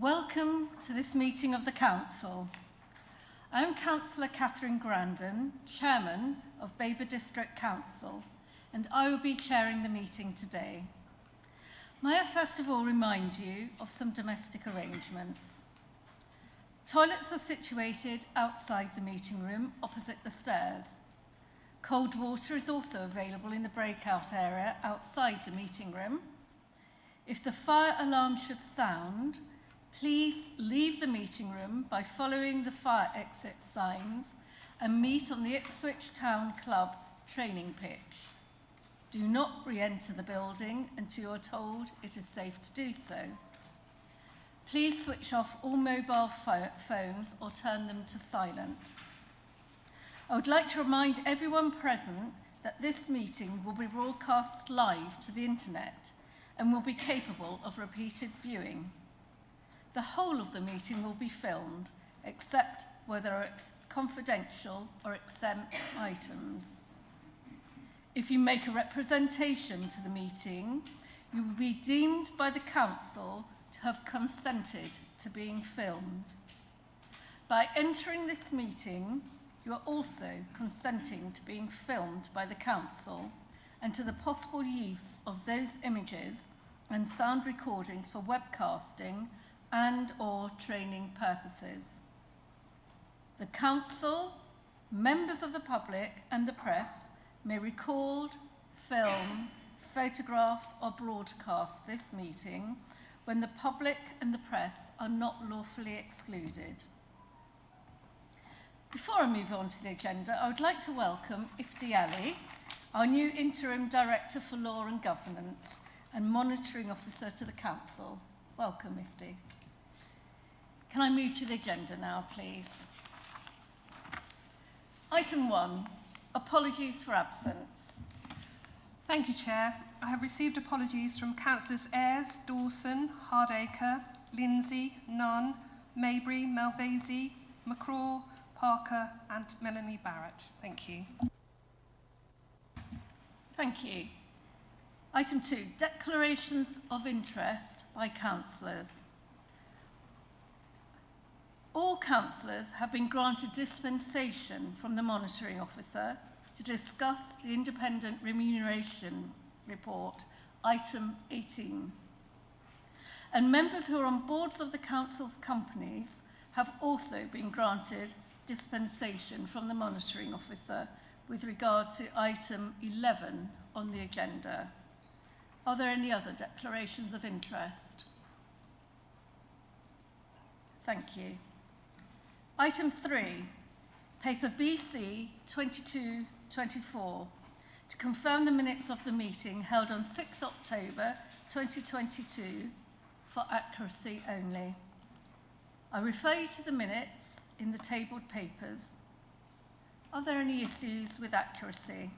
Welcome to this meeting of the Council. I am Councillor Catherine Grandon, Chairman of Babergh District Council, and I will be chairing the meeting today. May I first of all remind you of some domestic arrangements. Toilets are situated outside the meeting room opposite the stairs. Cold water is also available in the breakout area outside the meeting room. If the fire alarm should sound, please leave the meeting room by following the fire exit signs and meet on the Ipswich Town Club training pitch. Do not re-enter the building until you are told it is safe to do so. Please switch off all mobile phones or turn them to silent. I would like to remind everyone present that this meeting will be broadcast live to the internet and will be capable of repeated viewing. The whole of the meeting will be filmed, except where there are confidential or exempt items. If you make a representation to the meeting, you will be deemed by the Council to have consented to being filmed. By entering this meeting, you are also consenting to being filmed by the Council and to the possible use of those images and sound recordings for webcasting and/or training purposes. The Council, members of the public and the press may record, film, photograph or broadcast this meeting when the public and the press are not lawfully excluded. Before I move on to the agenda, I would like to welcome Ifti Ali, our new Interim Director for Law and Governance and Monitoring Officer to the Council. Welcome, Ifti. Can I move to the agenda now, please? Item 1, apologies for absence. Thank you, Chair. I have received apologies from Councillors Ayres, Dawson, Hardacre, Lindsay, Nunn, Maybury, Malvesi, McCraw, Parker and Melanie Barrett. Thank you. Thank you. Item 2, declarations of interest by councillors. All councillors have been granted dispensation from the Monitoring Officer to discuss the Independent Remuneration Report, item 18. And members who are on boards of the Council's companies have also been granted dispensation from the Monitoring Officer with regard to item 11 on the agenda. Are there any other declarations of interest? Thank you. Item 3, paper BC 2224, to confirm the minutes of the meeting held on 6th October 2022 for accuracy only. I refer you to the minutes in the tabled papers. Are there any issues with accuracy?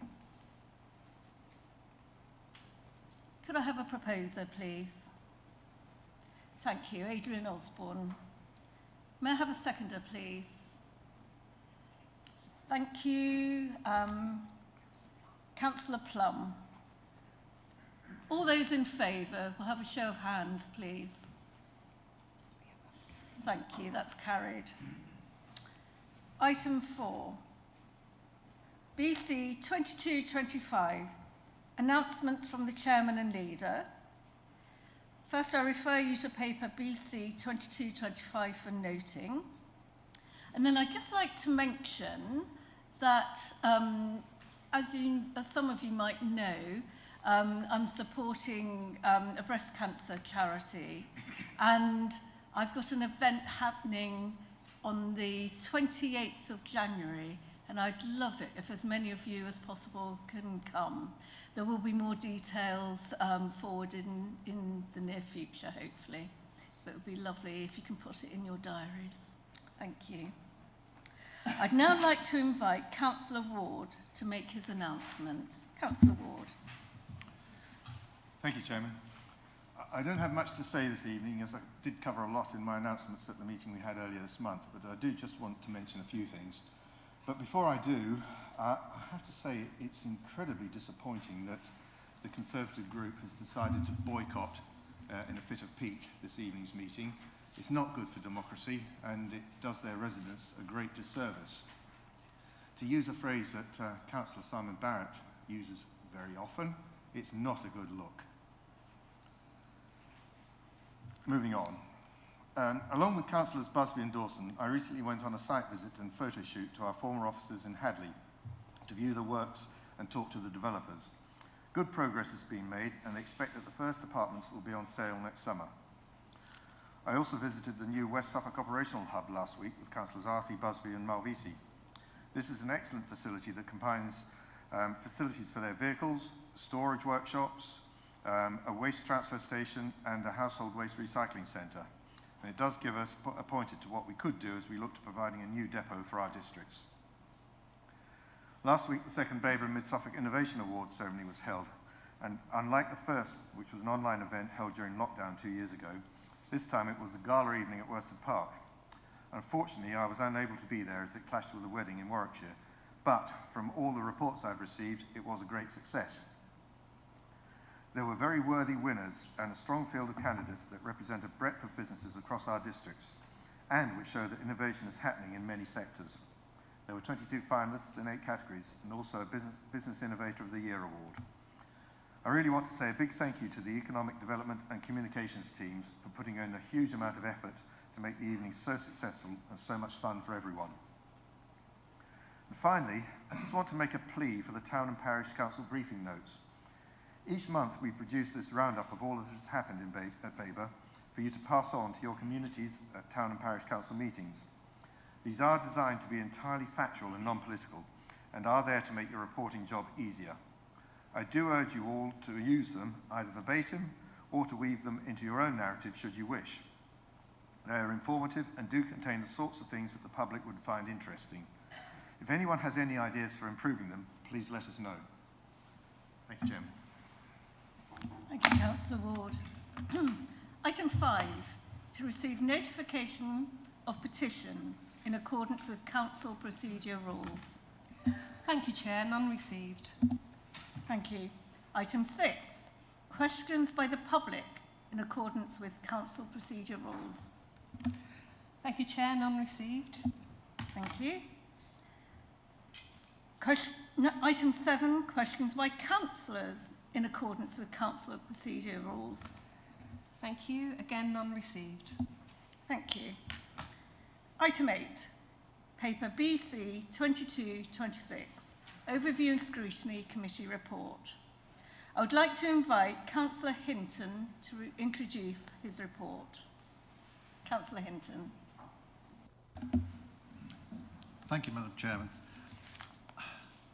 Could I have a proposer, please? Thank you, Adrian Osborne. May I have a seconder, please? Thank you, Councillor Plum. All those in favour, we'll have a show of hands, please. Thank you, that's carried. Item 4, BC 2225, announcements from the Chairman and Leader. First, I refer you to paper BC 2225 for noting. And then I'd just like to mention that, as some of you might know, I'm supporting a breast cancer charity. And I've got an event happening on the 28th of January, and I'd love it if as many of you as possible can come. There will be more details forwarded in the near future, hopefully. But it would be lovely if you can put it in your diaries. Thank you. I'd now like to invite Councillor Ward to make his announcements. Councillor Ward. Thank you, Chairman. I don't have much to say this evening, as I did cover a lot in my announcements at the meeting we had earlier this month, but I do just want to mention a few things. But before I do, I have to say it's incredibly disappointing that the Conservative group has decided to boycott in a fit of pique this evening's meeting. It's not good for democracy, and it does their residents a great disservice. To use a phrase that Councillor Simon Barrett uses very often, it's not a good look. Moving on. Along with Councillors Busby and Dawson, I recently went on a site visit and photo shoot to our former offices in Hadley to view the works and talk to the developers. Good progress has been made, and they expect that the first apartments will be on sale next summer. I also visited the new West Suffolk Operational Hub last week with Councillors Arthey, Busby and Malvisi. This is an excellent facility that combines facilities for their vehicles, storage workshops, a waste transfer station and a household waste recycling centre. And it does give us a pointer to what we could do as we look to providing a new depot for our districts. Last week, the second Babergh Mid-Suffolk Innovation Award ceremony was held, and unlike the first, which was an online event held during lockdown 2 years ago, this time it was a gala evening at Worsted Park. Unfortunately, I was unable to be there as it clashed with a wedding in Warwickshire, but from all the reports I've received, it was a great success. There were very worthy winners and a strong field of candidates that represent a breadth of businesses across our districts, and which show that innovation is happening in many sectors. There were 22 finalists in 8 categories, and also a Business Innovator of the Year award. I really want to say a big thank you to the Economic Development and Communications teams for putting in a huge amount of effort to make the evening so successful and so much fun for everyone. And finally, I just want to make a plea for the Town and Parish Council briefing notes. Each month we produce this roundup of all that has happened at Babergh for you to pass on to your communities at Town and Parish Council meetings. These are designed to be entirely factual and non-political, and are there to make your reporting job easier. I do urge you all to use them, either verbatim or to weave them into your own narrative should you wish. They are informative and do contain the sorts of things that the public would find interesting. If anyone has any ideas for improving them, please let us know. Thank you, Chairman. Thank you, Councillor Ward. Item 5, to receive notification of petitions in accordance with Council procedure rules. Thank you, Chair. None received. Thank you. Item 6, questions by the public in accordance with Council procedure rules. Thank you, Chair. None received. Thank you. Item 7, questions by councillors in accordance with Council procedure rules. Thank you. Again, none received. Thank you. Item 8, paper BC 2226, Overview and Scrutiny Committee Report. I would like to invite Councillor Hinton to introduce his report. Councillor Hinton. Thank you, Madam Chairman.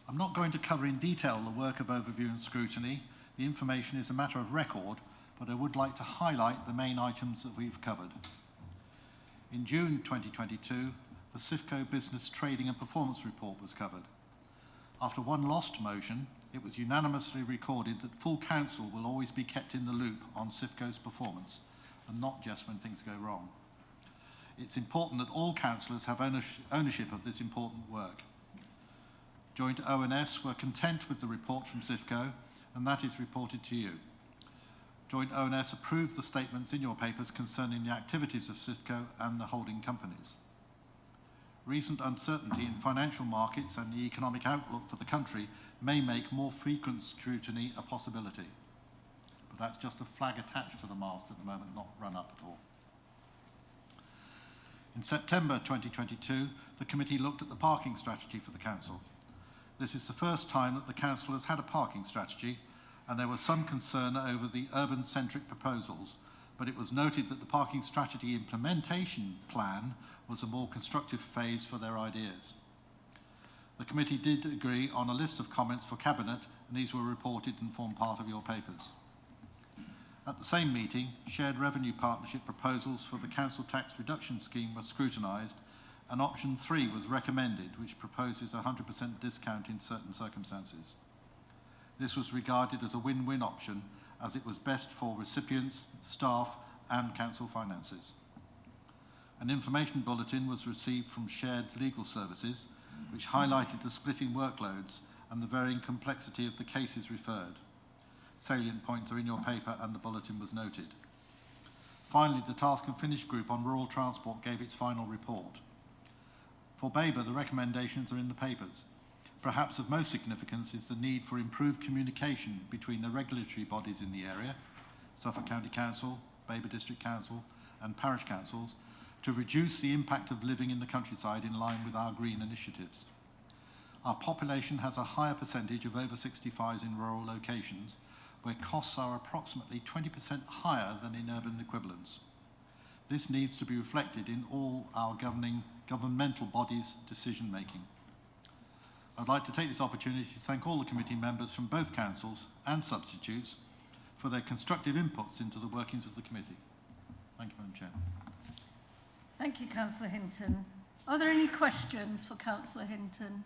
I'm not going to cover in detail the work of Overview and Scrutiny. The information is a matter of record, but I would like to highlight the main items that we've covered. In June 2022, the CIFCO Business Trading and Performance Report was covered. After one lost motion, it was unanimously recorded that full council will always be kept in the loop on CIFCO's performance, and not just when things go wrong. It's important that all councillors have ownership of this important work. Joint ONS were content with the report from CIFCO, and that is reported to you. Joint ONS approved the statements in your papers concerning the activities of CIFCO and the holding companies. Recent uncertainty in financial markets and the economic outlook for the country may make more frequent scrutiny a possibility. But that's just a flag attached to the mast at the moment, not run up at all. In September 2022, the committee looked at the parking strategy for the council. This is the first time that the council has had a parking strategy, and there was some concern over the urban-centric proposals, but it was noted that the parking strategy implementation plan was a more constructive phase for their ideas. The committee did agree on a list of comments for Cabinet, and these were reported and form part of your papers. At the same meeting, shared revenue partnership proposals for the council tax reduction scheme were scrutinised, and option 3 was recommended, which proposes a 100% discount in certain circumstances. This was regarded as a win-win option, as it was best for recipients, staff and council finances. An information bulletin was received from Shared Legal Services, which highlighted the splitting workloads and the varying complexity of the cases referred. Salient points are in your paper and the bulletin was noted. Finally, the Task and Finish Group on Rural Transport gave its final report. For Babergh, the recommendations are in the papers. Perhaps of most significance is the need for improved communication between the regulatory bodies in the area, Suffolk County Council, Babergh District Council and parish councils, to reduce the impact of living in the countryside in line with our green initiatives. Our population has a higher percentage of over 65s in rural locations, where costs are approximately 20% higher than in urban equivalents. This needs to be reflected in all our governmental bodies' decision making. I'd like to take this opportunity to thank all the committee members from both councils and substitutes for their constructive inputs into the workings of the committee. Thank you, Madam Chair. Thank you, Councillor Hinton. Are there any questions for Councillor Hinton?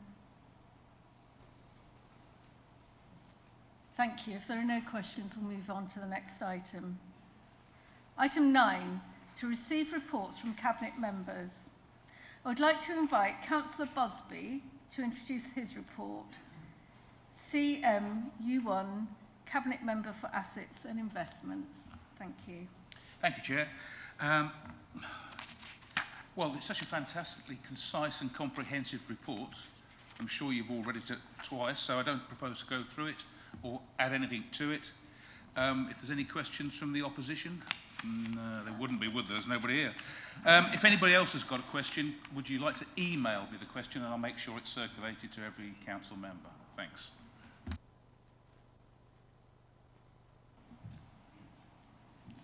Thank you. If there are no questions, we'll move on to the next item. Item 9, to receive reports from Cabinet members. I would like to invite Councillor Busby to introduce his report. CMU1, Cabinet Member for Assets and Investments. Thank you. Thank you, Chair. Well, it's such a fantastically concise and comprehensive report. I'm sure you've all read it twice, so I don't propose to go through it or add anything to it. If there's any questions from the opposition? No, there wouldn't be, would there? There's nobody here. If anybody else has got a question, would you like to email me the question and I'll make sure it's circulated to every council member? Thanks.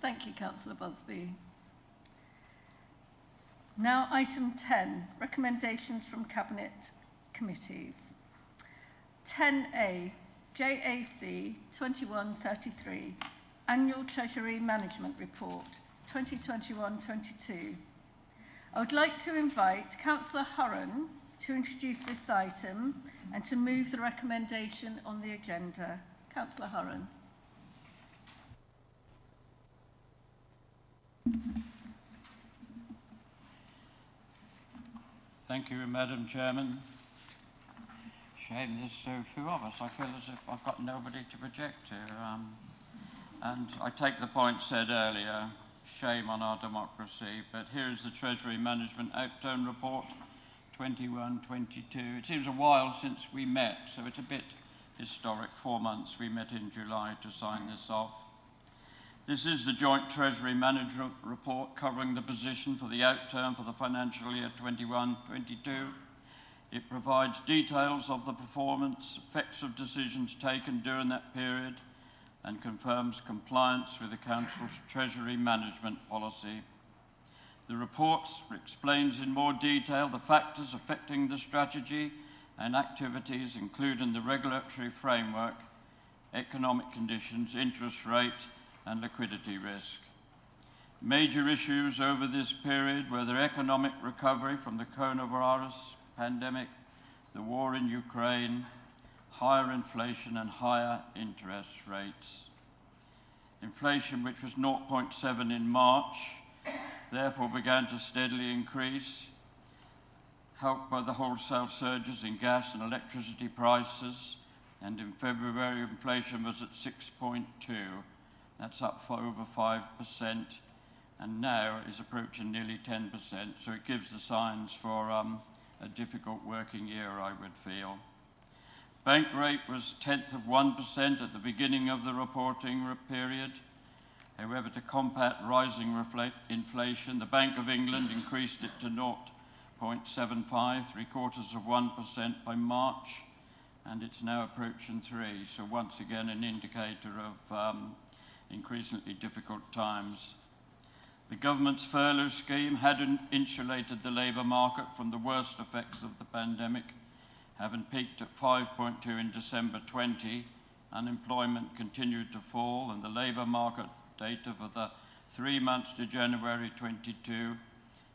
Thank you, Councillor Busby. Now, item 10, recommendations from Cabinet committees. 10A, JAC 2133, Annual Treasury Management Report 2021-22. I would like to invite Councillor Hurren to introduce this item and to move the recommendation on the agenda. Councillor Hurren. Thank you, Madam Chairman. Shame there's so few of us. I feel as if I've got nobody to project to. And I take the point said earlier, shame on our democracy, but here is the Treasury Management Outturn Report 21-22. It seems a while since we met, so it's a bit historic. 4 months, we met in July to sign this off. This is the Joint Treasury Management Report covering the position for the outturn for the financial year 21-22. It provides details of the performance, effects of decisions taken during that period, and confirms compliance with the Council's Treasury Management Policy. The report explains in more detail the factors affecting the strategy and activities, including the regulatory framework, economic conditions, interest rate, and liquidity risk. Major issues over this period were the economic recovery from the coronavirus pandemic, the war in Ukraine, higher inflation and higher interest rates. Inflation, which was 0.7 in March, therefore began to steadily increase, helped by the wholesale surges in gas and electricity prices, and in February inflation was at 6.2. That's up for over 5%, and now is approaching nearly 10%, so it gives the signs for a difficult working year, I would feel. Bank rate was 0.1% at the beginning of the reporting period. However, to combat rising inflation, the Bank of England increased it to 0.75, 0.75% by March, and it's now approaching 3. So once again, an indicator of increasingly difficult times. The government's furlough scheme hadn't insulated the labour market from the worst effects of the pandemic, having peaked at 5.2 in December 20. Unemployment continued to fall, and the labour market data for the 3 months to January 22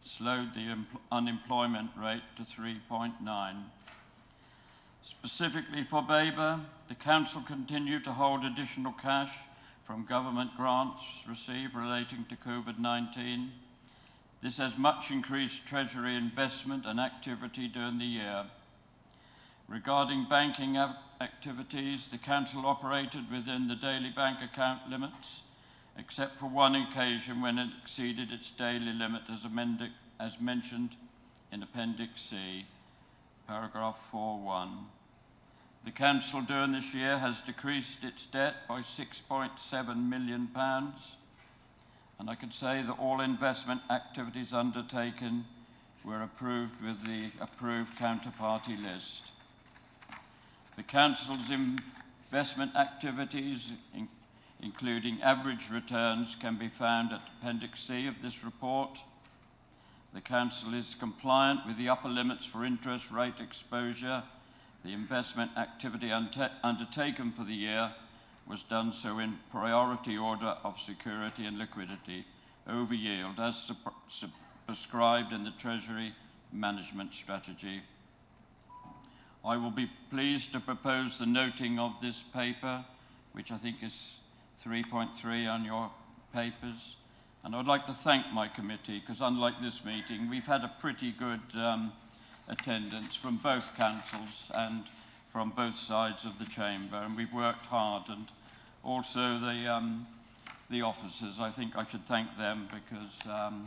slowed the unemployment rate to 3.9. Specifically for Babergh, the council continued to hold additional cash from government grants received relating to COVID-19. This has much increased Treasury investment and activity during the year. Regarding banking activities, the council operated within the daily bank account limits except for one occasion when it exceeded its daily limit as mentioned in Appendix C, paragraph 4.1. The Council during this year has decreased its debt by £6.7 million, and I can say that all investment activities undertaken were approved with the approved counterparty list. The Council's investment activities, including average returns, can be found at Appendix C of this report. The Council is compliant with the upper limits for interest rate exposure. The investment activity undertaken for the year was done so in priority order of security and liquidity over yield as prescribed in the Treasury management strategy. I will be pleased to propose the noting of this paper, which I think is 3.3 on your papers. And I'd like to thank my committee, because unlike this meeting, we've had a pretty good attendance from both councils and from both sides of the chamber, and we've worked hard, and also the officers. I think I should thank them, because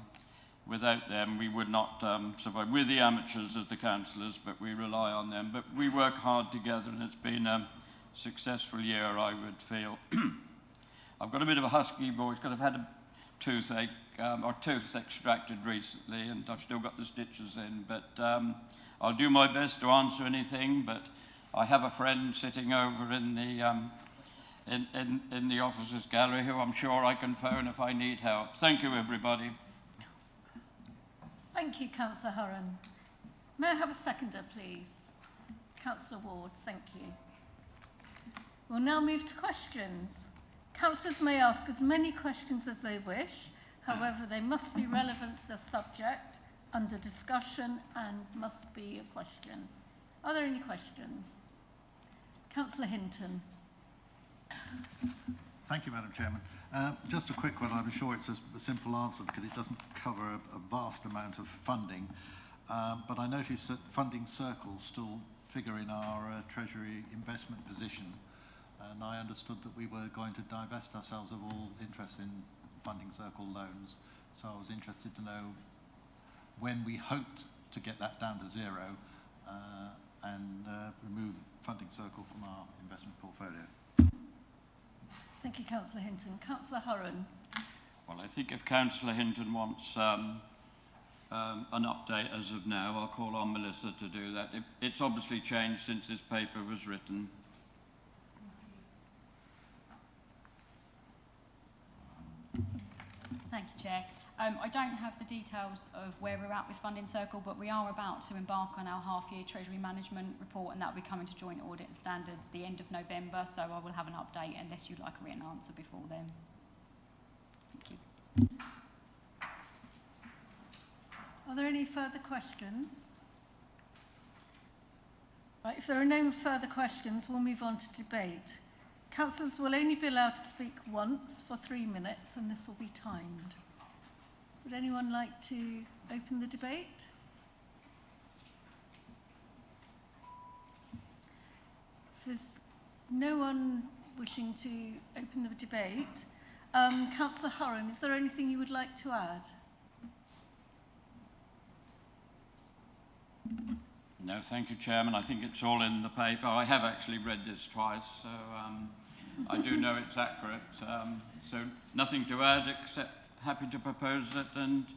without them we would not survive. We're the amateurs as the councillors, but we rely on them. But we work hard together, and it's been a successful year, I would feel. I've got a bit of a husky voice because I've had a toothache, or tooth extracted recently, and I've still got the stitches in, but I'll do my best to answer anything. But I have a friend sitting over in the officers' gallery who I'm sure I can phone if I need help. Thank you, everybody. Thank you, Councillor Hurren. May I have a seconder, please? Councillor Ward, thank you. We'll now move to questions. Councillors may ask as many questions as they wish. However, they must be relevant to the subject, under discussion, and must be a question. Are there any questions? Councillor Hinton. Thank you, Madam Chairman. Just a quick one. I'm sure it's a simple answer because it doesn't cover a vast amount of funding. But I noticed that funding circles still figure in our Treasury investment position. And I understood that we were going to divest ourselves of all interest in funding circle loans. So I was interested to know when we hoped to get that down to zero and remove funding circle from our investment portfolio. Thank you, Councillor Hinton. Councillor Hurren. Well, I think if Councillor Hinton wants an update as of now, I'll call on Melissa to do that. It's obviously changed since this paper was written. Thank you, Chair. I don't have the details of where we're at with Funding Circle, but we are about to embark on our half-year Treasury Management report, and that will be coming to joint audit standards the end of November, so I will have an update unless you'd like a written answer before then. Thank you. Are there any further questions? Right, if there are no further questions, we'll move on to debate. Councillors will only be allowed to speak once for 3 minutes, and this will be timed. Would anyone like to open the debate? If there's no one wishing to open the debate, Councillor Hurren, is there anything you would like to add? No, thank you, Chairman. I think it's all in the paper. I have actually read this twice, so I do know it's accurate. So nothing to add except happy to propose it, and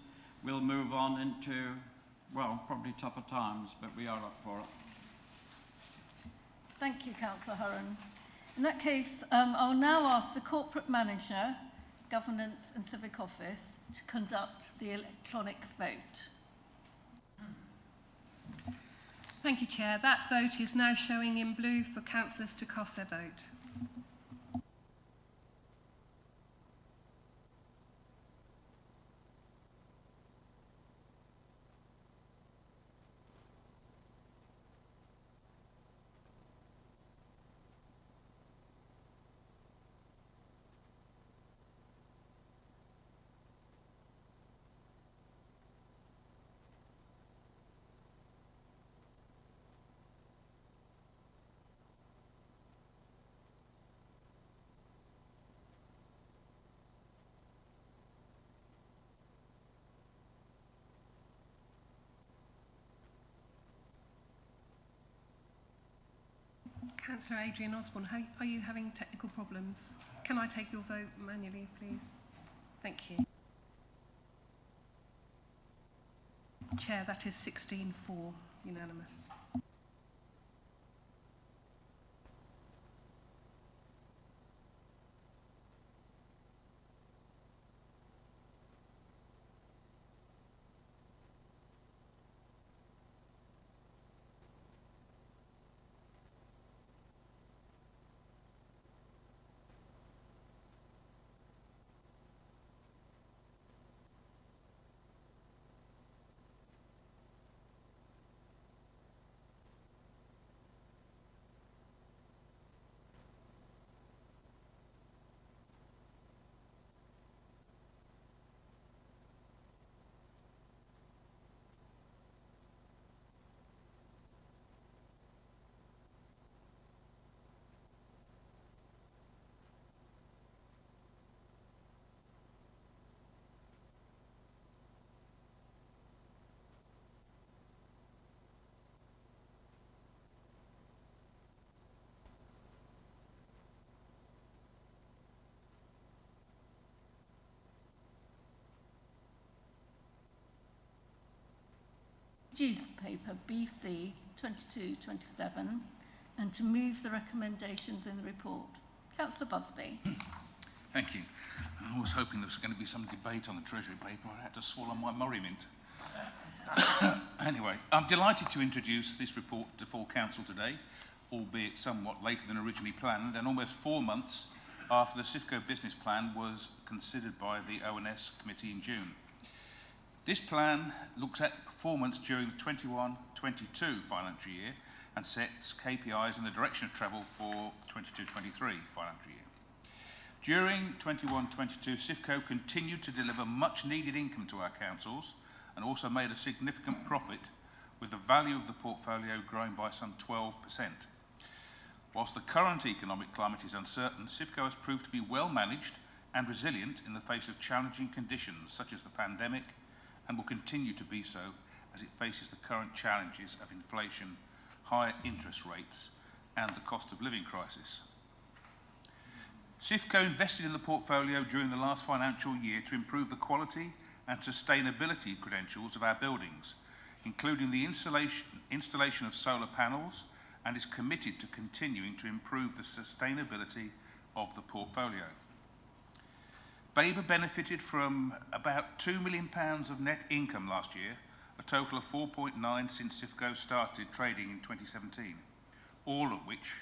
we'll move on into, well, probably tougher times, but we are up for it. Thank you, Councillor Hurren. In that case, I'll now ask the Corporate Manager, Governance and Civic Office to conduct the electronic vote. Thank you, Chair. That vote is now showing in blue for councillors to cast their vote. Councillor Adrian Osborne, are you having technical problems? Can I take your vote manually, please? Thank you. Chair, that is 16-4, unanimous. Produce paper BC 2227 and to move the recommendations in the report. Councillor Busby. Thank you. I was hoping there was going to be some debate on the Treasury paper. I had to swallow my Murray mint. Anyway, I'm delighted to introduce this report to full council today, albeit somewhat later than originally planned, and almost 4 months after the CIFCO business plan was considered by the ONS committee in June. This plan looks at performance during the 21-22 financial year and sets KPIs in the direction of travel for 22-23 financial year. During 21-22, CIFCO continued to deliver much needed income to our councils and also made a significant profit, with the value of the portfolio growing by some 12%. Whilst the current economic climate is uncertain, CIFCO has proved to be well managed and resilient in the face of challenging conditions such as the pandemic, and will continue to be so as it faces the current challenges of inflation, higher interest rates, and the cost of living crisis. CIFCO invested in the portfolio during the last financial year to improve the quality and sustainability credentials of our buildings, including the installation of solar panels, and is committed to continuing to improve the sustainability of the portfolio. Babergh benefited from about £2 million of net income last year, a total of 4.9 since CIFCO started trading in 2017, all of which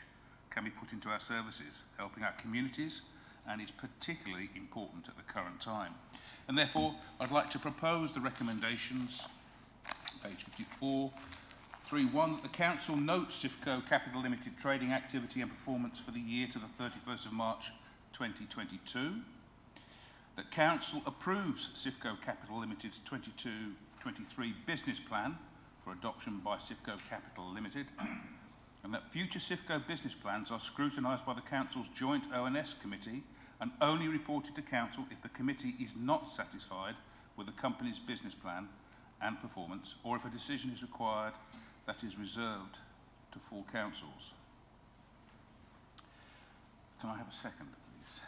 can be put into our services, helping our communities, and is particularly important at the current time. And therefore, I'd like to propose the recommendations, page 54, 3.1, that the Council notes CIFCO Capital Limited trading activity and performance for the year to the 31st of March 2022, that Council approves CIFCO Capital Limited's 22-23 business plan for adoption by CIFCO Capital Limited, and that future CIFCO business plans are scrutinised by the Council's joint ONS committee and only reported to Council if the committee is not satisfied with the company's business plan and performance, or if a decision is required that is reserved to full councils. Can I have a second, please?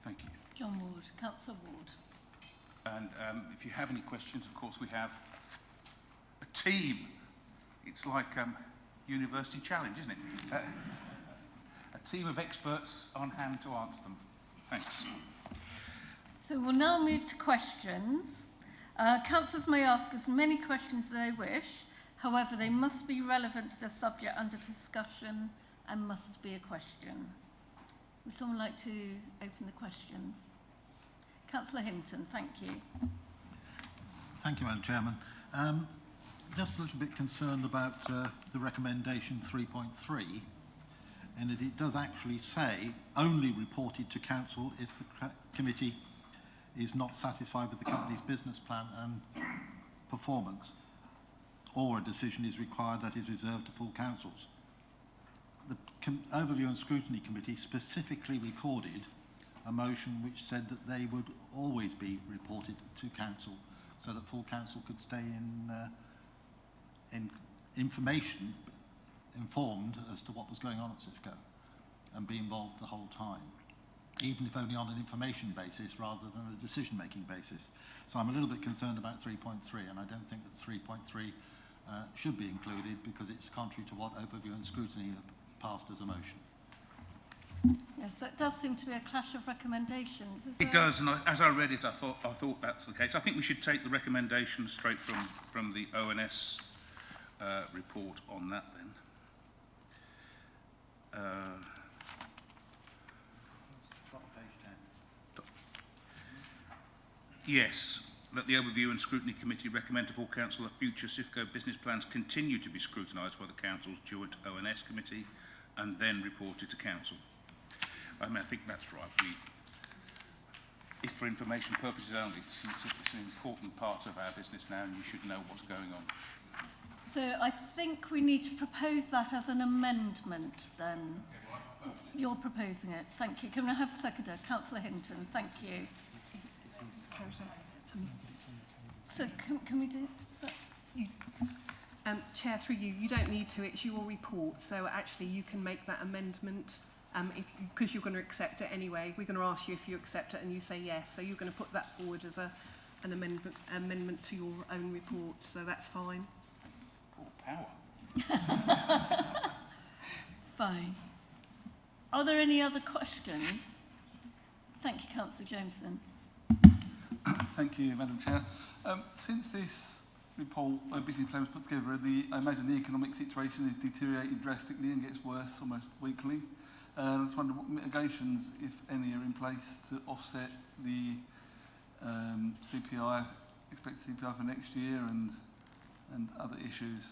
Thank you. John Ward, Councillor Ward. And if you have any questions, of course, we have a team. It's like University Challenge, isn't it? A team of experts on hand to answer them. Thanks. So we'll now move to questions. Councillors may ask as many questions as they wish. However, they must be relevant to the subject under discussion and must be a question. Would someone like to open the questions? Councillor Hinton, thank you. Thank you, Madam Chairman. Just a little bit concerned about the recommendation 3.3, in that it does actually say only reported to Council if the committee is not satisfied with the company's business plan and performance, or a decision is required that is reserved to full councils. The Overview and Scrutiny Committee specifically recorded a motion which said that they would always be reported to council, so that full council could stay in information informed as to what was going on at CIFCO and be involved the whole time, even if only on an information basis rather than a decision-making basis. So I'm a little bit concerned about 3.3, and I don't think that 3.3 should be included because it's contrary to what overview and scrutiny have passed as a motion. Yes, that does seem to be a clash of recommendations. It does, and as I read it, I thought that's the case. I think we should take the recommendations straight from the ONS report on that then. Yes, that the Overview and Scrutiny Committee recommend to full council that future CIFCO business plans continue to be scrutinised by the council's joint ONS committee and then reported to council. I mean, I think that's right. If for information purposes only, it's an important part of our business now, and you should know what's going on. So I think we need to propose that as an amendment then. You're proposing it. Thank you. Can I have a seconder? Councillor Hinton. Thank you. So can we do so? Chair, through you, you don't need to, it's your report, so actually you can make that amendment because you're going to accept it anyway. We're going to ask you if you accept it and you say yes, so you're going to put that forward as an amendment to your own report, so that's fine. Oh, power. Fine. Are there any other questions? Thank you, Councillor Jameson. Thank you, Madam Chair. Since this report, business plan was put together, I imagine the economic situation is deteriorating drastically and gets worse almost weekly. I just wonder what mitigations, if any, are in place to offset the CPI, expected CPI for next year and other issues.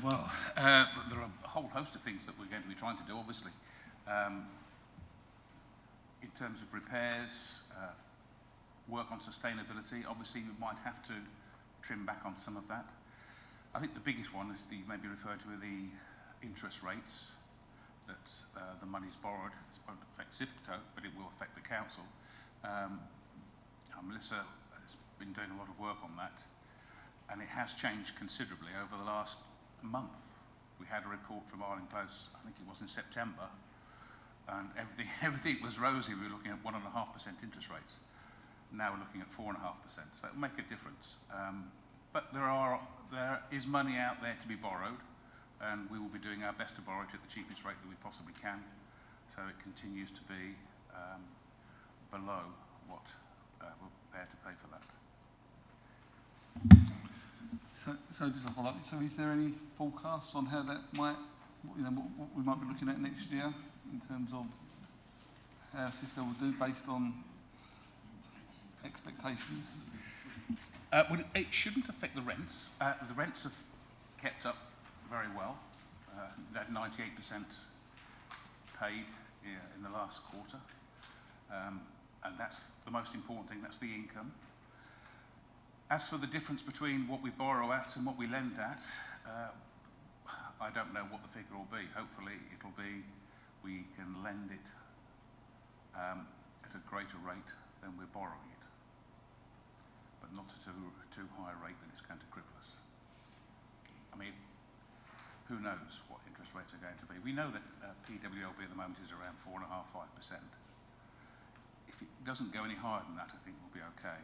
Well, there are a whole host of things that we're going to be trying to do, obviously. In terms of repairs, work on sustainability, obviously we might have to trim back on some of that. I think the biggest one is maybe referred to the interest rates that the money's borrowed. It won't affect CIFCO, but it will affect the council. Melissa has been doing a lot of work on that, and it has changed considerably over the last month. We had a report from Arlene Close, I think it was in September, and everything was rosy. We were looking at 1.5% interest rates. Now we're looking at 4.5%, so it'll make a difference. But there is money out there to be borrowed, and we will be doing our best to borrow it at the cheapest rate that we possibly can, so it continues to be below what we're prepared to pay for that. So just a follow-up. So is there any forecasts on how that might, what we might be looking at next year in terms of how CIFCO will do based on expectations? Well, it shouldn't affect the rents. The rents have kept up very well. That 98% paid in the last quarter. And that's the most important thing, that's the income. As for the difference between what we borrow at and what we lend at, I don't know what the figure will be. Hopefully it'll be we can lend it at a greater rate than we're borrowing it, but not at a too high a rate that it's going to cripple us. I mean, who knows what interest rates are going to be. We know that PWLB at the moment is around 4.5–5%. If it doesn't go any higher than that, I think we'll be okay.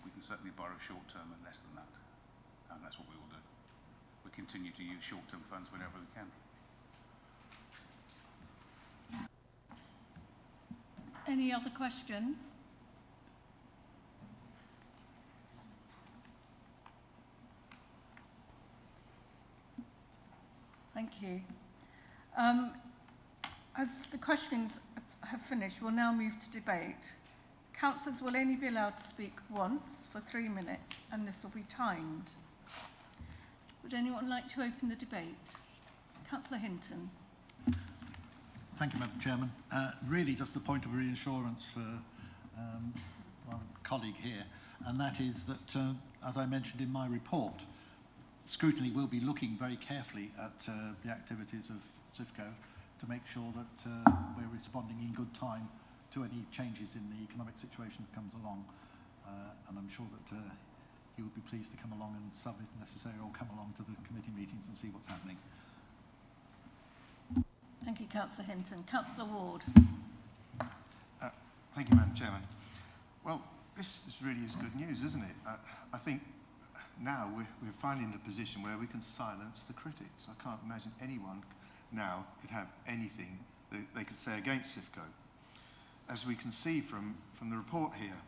We can certainly borrow short-term and less than that, and that's what we will do. We continue to use short-term funds whenever we can. Any other questions? Thank you. As the questions have finished, we'll now move to debate. Councillors will only be allowed to speak once for 3 minutes, and this will be timed. Would anyone like to open the debate? Councillor Hinton. Thank you, Madam Chairman. Really just a point of reassurance for my colleague here, and that is that, as I mentioned in my report, scrutiny will be looking very carefully at the activities of CIFCO to make sure that we're responding in good time to any changes in the economic situation that comes along. And I'm sure that he would be pleased to come along and sub if necessary, or come along to the committee meetings and see what's happening. Thank you, Councillor Hinton. Councillor Ward. Thank you, Madam Chairman. Well, this really is good news, isn't it? I think now we're finally in a position where we can silence the critics. I can't imagine anyone now could have anything that they could say against CIFCO. As we can see from the report here,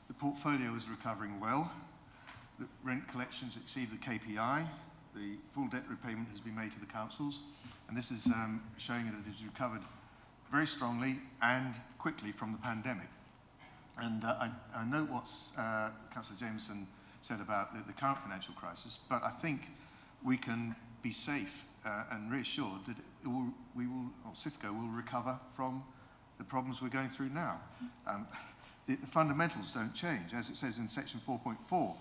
the portfolio is recovering well, the rent collections exceed the KPI, the full debt repayment has been made to the councils, and this is showing that it has recovered very strongly and quickly from the pandemic. And I know what Councillor Jameson said about the current financial crisis, but I think we can be safe and reassured that CIFCO will recover from the problems we're going through now. The fundamentals don't change, as it says in section 4.4.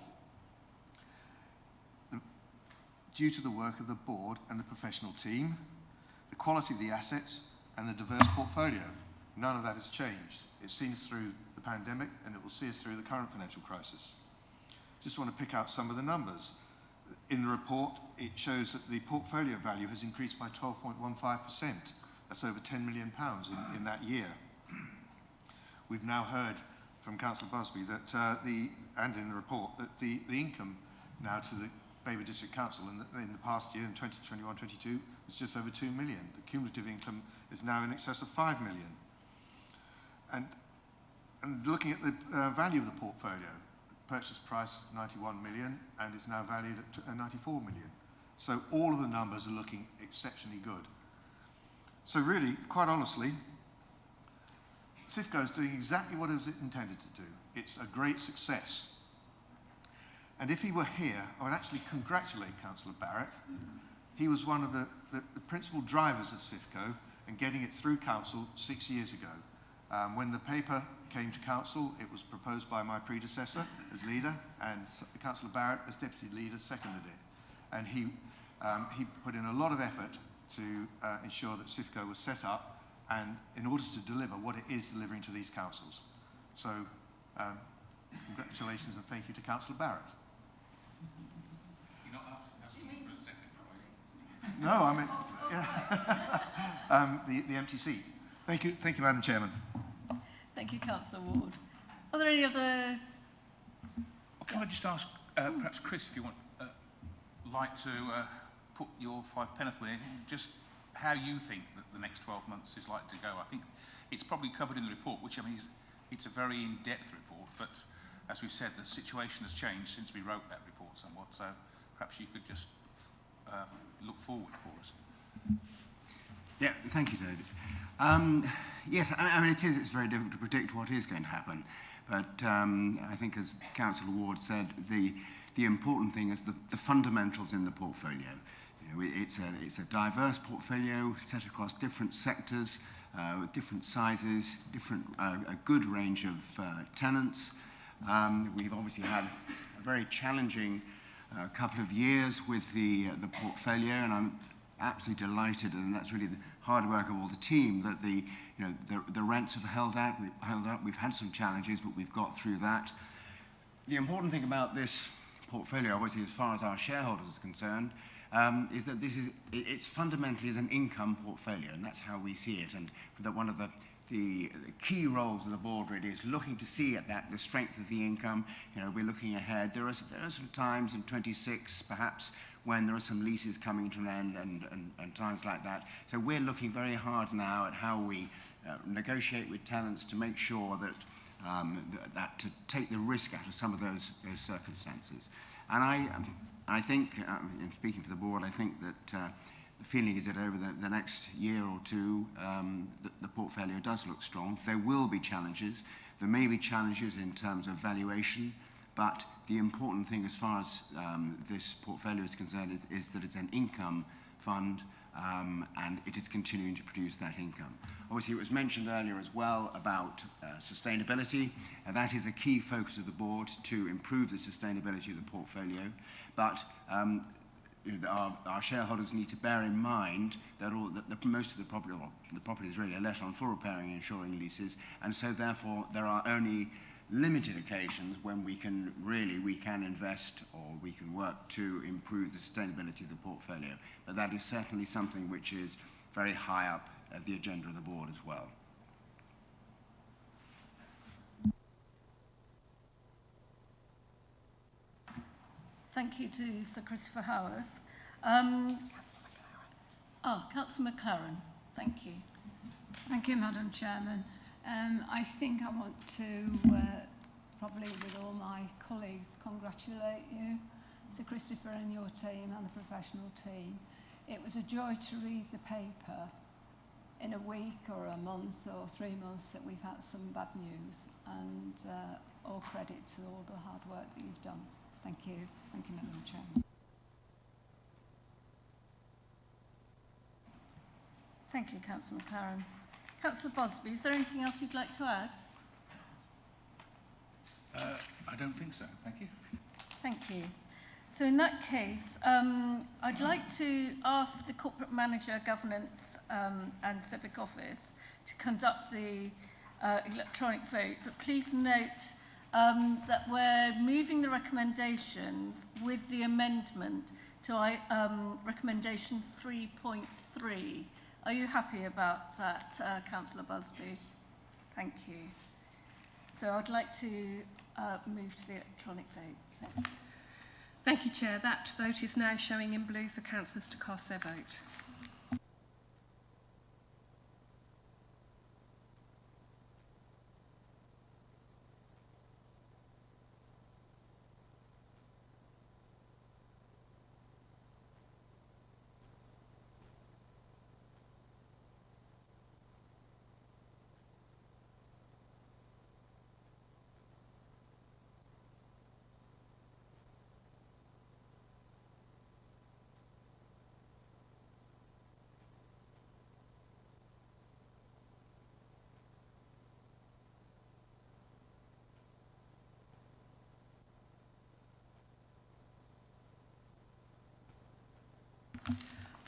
Due to the work of the board and the professional team, the quality of the assets and the diverse portfolio, none of that has changed. It's seen us through the pandemic and it will see us through the current financial crisis. Just want to pick out some of the numbers. In the report, it shows that the portfolio value has increased by 12.15%. That's over £10 million in that year. We've now heard from Councillor Busby that and in the report, that the income now to the Babergh District Council in the past year, in 2021-22, was just over 2 million. The cumulative income is now in excess of 5 million. And looking at the value of the portfolio, purchase price 91 million and is now valued at 94 million. So all of the numbers are looking exceptionally good. So really, quite honestly, CIFCO is doing exactly what it was intended to do. It's a great success. And if he were here, I would actually congratulate Councillor Barrett. He was one of the principal drivers of CIFCO and getting it through council 6 years ago. When the paper came to council, it was proposed by my predecessor as leader, and Councillor Barrett as deputy leader seconded it. And he put in a lot of effort to ensure that CIFCO was set up and in order to deliver what it is delivering to these councils. So congratulations and thank you to Councillor Barrett. You're not asking for a second, are you? No, I mean, the MTC. Thank you, Madam Chairman. Thank you, Councillor Ward. Are there any other... Well, can I just ask, perhaps Chris, if you want, like to put your 5 pence in, just how you think that the next 12 months is like to go. I think it's probably covered in the report, which I mean, it's a very in-depth report, but as we've said, the situation has changed since we wrote that report somewhat, so perhaps you could just look forward for us. Yeah, thank you, David. Yes, I mean, it's very difficult to predict what is going to happen, but I think, as Councillor Ward said, the important thing is the fundamentals in the portfolio. You know, it's a diverse portfolio set across different sectors, with different sizes, a good range of tenants. We've obviously had a very challenging couple of years with the portfolio, and I'm absolutely delighted, and that's really the hard work of all the team, that the rents have held out. We've had some challenges, but we've got through that. The important thing about this portfolio, obviously, as far as our shareholders are concerned, is that it's fundamentally is an income portfolio, and that's how we see it. And that one of the key roles of the board really is looking to see at the strength of the income. You know, we're looking ahead. There are some times in 26, perhaps, when there are some leases coming to an end and times like that. So we're looking very hard now at how we negotiate with tenants to make sure that to take the risk out of some of those circumstances. And I think, in speaking for the board, I think that the feeling is that over the next year or two, the portfolio does look strong. There will be challenges. There may be challenges in terms of valuation, but the important thing as far as this portfolio is concerned is that it's an income fund, and it is continuing to produce that income. Obviously, it was mentioned earlier as well about sustainability, and that is a key focus of the board to improve the sustainability of the portfolio. But our shareholders need to bear in mind that most of the properties really are let on full repairing and insuring leases, and so therefore there are only limited occasions when we can invest or we can work to improve the sustainability of the portfolio. But that is certainly something which is very high up at the agenda of the board as well. Thank you to Sir Christopher Howarth. Councillor McLaren, thank you. Thank you, Madam Chairman. I think I want to, probably with all my colleagues, congratulate you, Sir Christopher, and your team and the professional team. It was a joy to read the paper in a week or a month or 3 months that we've had some bad news, and all credit to all the hard work that you've done. Thank you. Thank you, Madam Chairman. Thank you, Councillor McLaren. Councillor Bosby, is there anything else you'd like to add? I don't think so, thank you. Thank you. So in that case, I'd like to ask the Corporate Manager, Governance and Civic Office to conduct the electronic vote, but please note that we're moving the recommendations with the amendment to recommendation 3.3. Are you happy about that, Councillor Busby? Thank you. So I'd like to move to the electronic vote. Thanks. Thank you, Chair. That vote is now showing in blue for councillors to cast their vote.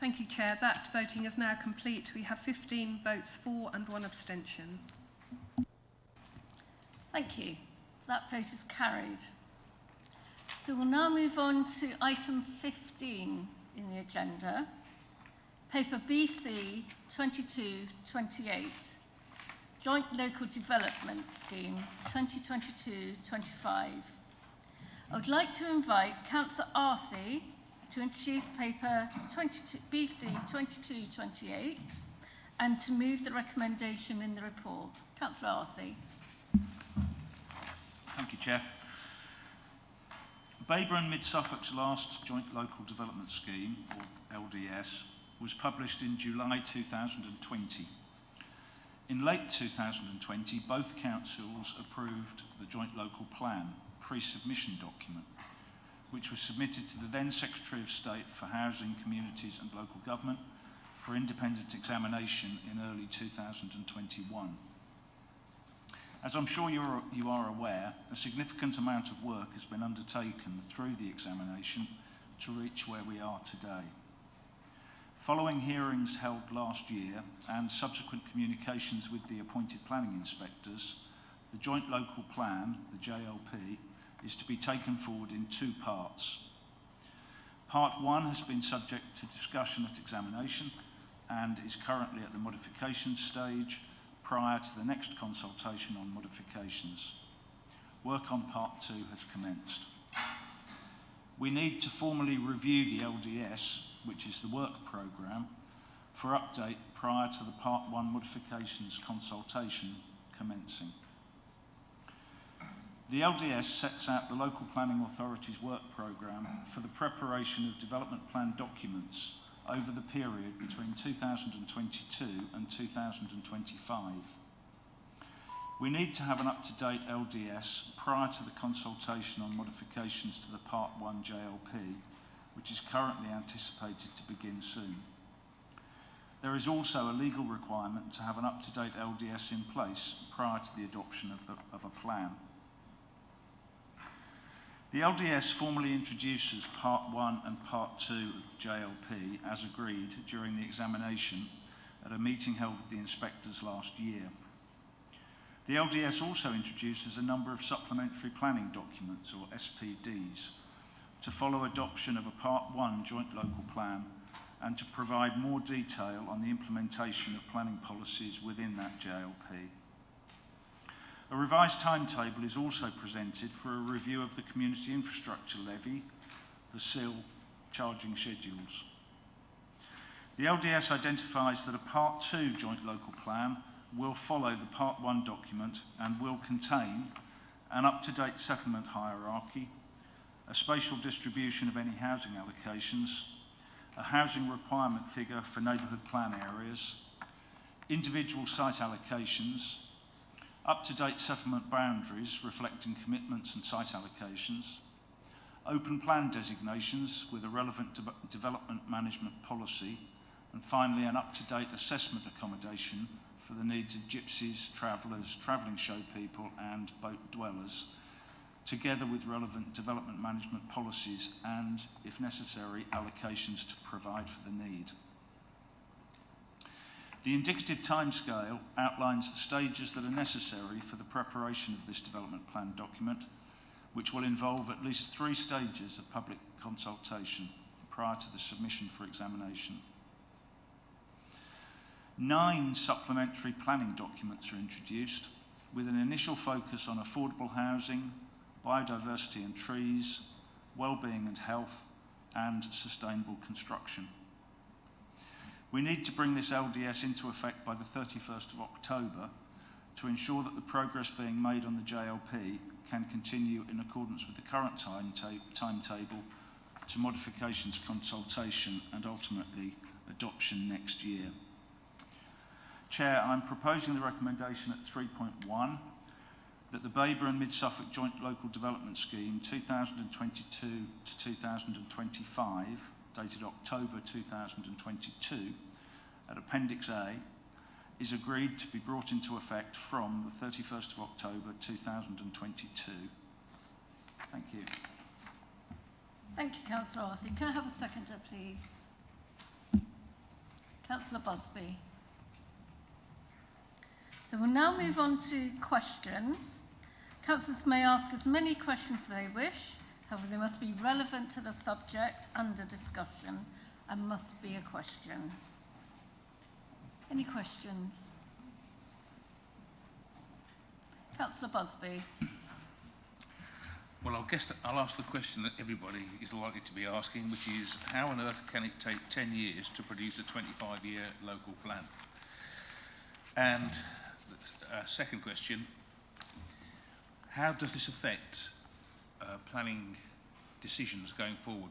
Thank you, Chair. That voting is now complete. We have 15 votes for and 1 abstention. Thank you. That vote is carried. So we'll now move on to item 15 in the agenda, paper BC 2228, Joint Local Development Scheme 2022-25. I would like to invite Councillor Arthey to introduce paper BC 2228 and to move the recommendation in the report. Councillor Arthey. Thank you, Chair. Babergh and Mid-Suffolk's last Joint Local Development Scheme, or LDS, was published in July 2020. In late 2020, both councils approved the Joint Local Plan pre-submission document, which was submitted to the then Secretary of State for Housing, Communities and Local Government for independent examination in early 2021. As I'm sure you are aware, a significant amount of work has been undertaken through the examination to reach where we are today. Following hearings held last year and subsequent communications with the appointed planning inspectors, the Joint Local Plan, the JLP, is to be taken forward in 2 parts. Part 1 has been subject to discussion at examination and is currently at the modification stage prior to the next consultation on modifications. Work on Part 2 has commenced. We need to formally review the LDS, which is the work programme, for update prior to the Part 1 modifications consultation commencing. The LDS sets out the Local Planning Authority's work programme for the preparation of development plan documents over the period between 2022 and 2025. We need to have an up-to-date LDS prior to the consultation on modifications to the Part 1 JLP, which is currently anticipated to begin soon. There is also a legal requirement to have an up-to-date LDS in place prior to the adoption of a plan. The LDS formally introduces Part 1 and Part 2 of the JLP as agreed during the examination at a meeting held with the inspectors last year. The LDS also introduces a number of supplementary planning documents, or SPDs, to follow adoption of a Part 1 joint local plan and to provide more detail on the implementation of planning policies within that JLP. A revised timetable is also presented for a review of the Community Infrastructure Levy, the SIL charging schedules. The LDS identifies that a Part 2 joint local plan will follow the Part 1 document and will contain an up-to-date settlement hierarchy, a spatial distribution of any housing allocations, a housing requirement figure for neighbourhood plan areas, individual site allocations, up-to-date settlement boundaries reflecting commitments and site allocations, open plan designations with a relevant development management policy, and finally an up-to-date assessment accommodation for the needs of gypsies, travellers, travelling show people and boat dwellers, together with relevant development management policies and, if necessary, allocations to provide for the need. The indicative timescale outlines the stages that are necessary for the preparation of this development plan document, which will involve at least 3 stages of public consultation prior to the submission for examination. 9 supplementary planning documents are introduced, with an initial focus on affordable housing, biodiversity and trees, well-being and health, and sustainable construction. We need to bring this LDS into effect by the 31st of October to ensure that the progress being made on the JLP can continue in accordance with the current timetable to modifications, consultation and ultimately adoption next year. Chair, I'm proposing the recommendation at 3.1 that the Babergh and Mid-Suffolk Joint Local Development Scheme 2022 to 2025, dated October 2022, at Appendix A, is agreed to be brought into effect from the 31st of October 2022. Thank you. Thank you, Councillor Arthur. Can I have a seconder, please? Councillor Busby. So we'll now move on to questions. Councillors may ask as many questions as they wish, however they must be relevant to the subject under discussion and must be a question. Any questions? Councillor Busby. Well, I guess that I'll ask the question that everybody is likely to be asking, which is how on earth can it take 10 years to produce a 25-year local plan? And second question, how does this affect planning decisions going forward?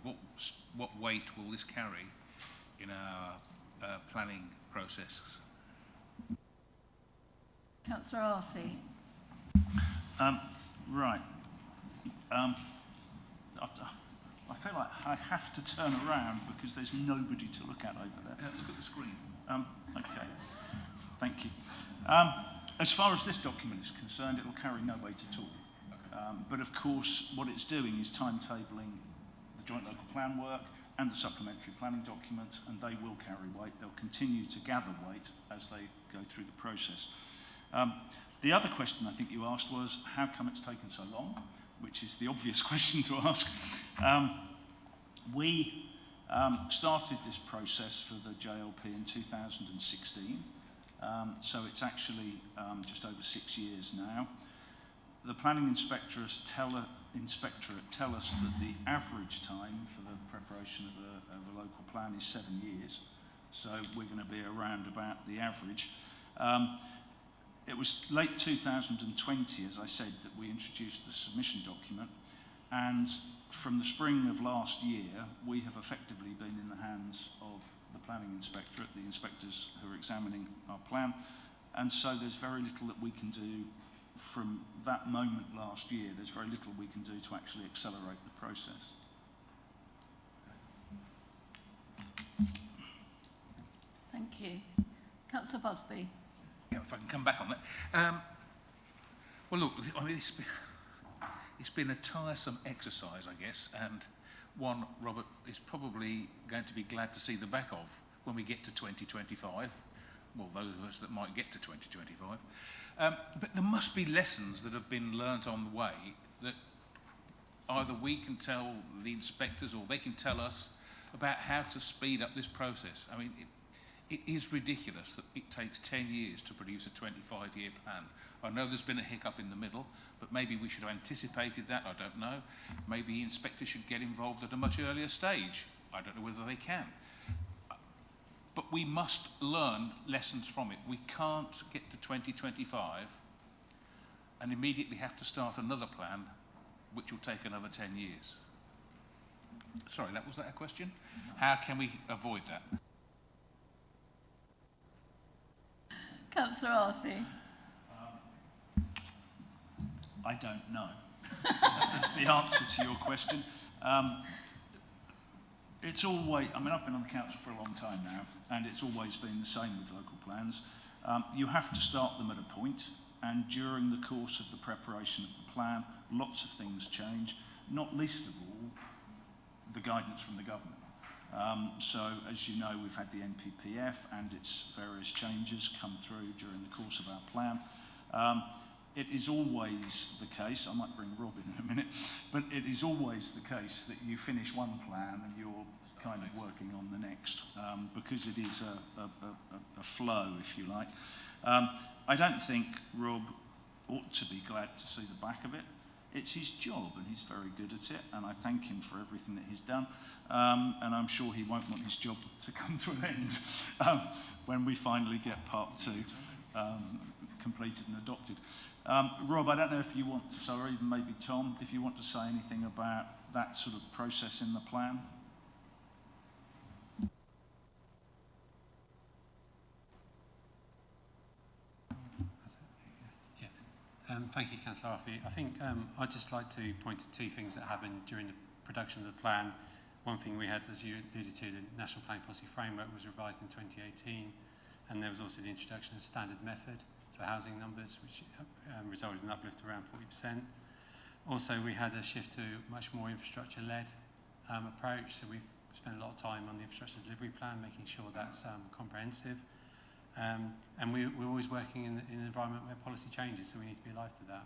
What weight will this carry in our planning process? Councillor Arthur. Right. I feel like I have to turn around because there's nobody to look at over there. Look at the screen. Okay. Thank you. As far as this document is concerned, it will carry no weight at all. But of course, what it's doing is timetabling the joint local plan work and the supplementary planning documents, and they will carry weight. They'll continue to gather weight as they go through the process. The other question I think you asked was, how come it's taken so long? Which is the obvious question to ask. We started this process for the JLP in 2016. So it's actually just over 6 years now. The planning inspectorate tell us that the average time for the preparation of a local plan is 7 years. So we're going to be around about the average. It was late 2020, as I said, that we introduced the submission document. And from the spring of last year, we have effectively been in the hands of the planning inspectorate, the inspectors who are examining our plan. And so there's very little that we can do from that moment last year. There's very little we can do to actually accelerate the process. Thank you. Councillor Busby. Yeah, if I can come back on that. Well, look, I mean, it's been a tiresome exercise, I guess, and one Robert is probably going to be glad to see the back of when we get to 2025, well, those of us that might get to 2025. But there must be lessons that have been learnt on the way that either we can tell the inspectors or they can tell us about how to speed up this process. I mean, it is ridiculous that it takes 10 years to produce a 25-year plan. I know there's been a hiccup in the middle, but maybe we should have anticipated that, I don't know. Maybe inspectors should get involved at a much earlier stage. I don't know whether they can. But we must learn lessons from it. We can't get to 2025 and immediately have to start another plan which will take another 10 years. Sorry, was that a question? How can we avoid that? Councillor Arthey. I don't know. That's the answer to your question. It's always, I mean, I've been on the council for a long time now, and it's always been the same with local plans. You have to start them at a point, and during the course of the preparation of the plan, lots of things change, not least of all, the guidance from the government. So, as you know, we've had the NPPF and its various changes come through during the course of our plan. It is always the case, I might bring Rob in a minute, but it is always the case that you finish one plan and you're kind of working on the next, because it is a flow, if you like. I don't think Rob ought to be glad to see the back of it. It's his job and he's very good at it, and I thank him for everything that he's done, and I'm sure he won't want his job to come to an end when we finally get part 2 completed and adopted. Rob, I don't know if you want to, or even maybe Tom, if you want to say anything about that sort of process in the plan. Thank you, Councillor Arthey. I think I'd just like to point to 2 things that happened during the production of the plan. One thing we had, as you alluded to, the National Planning Policy Framework was revised in 2018, and there was also the introduction of a standard method for housing numbers, which resulted in an uplift of around 40%. Also, we had a shift to much more infrastructure-led approach, so we've spent a lot of time on the infrastructure delivery plan, making sure that's comprehensive. And we're always working in an environment where policy changes, so we need to be alive to that.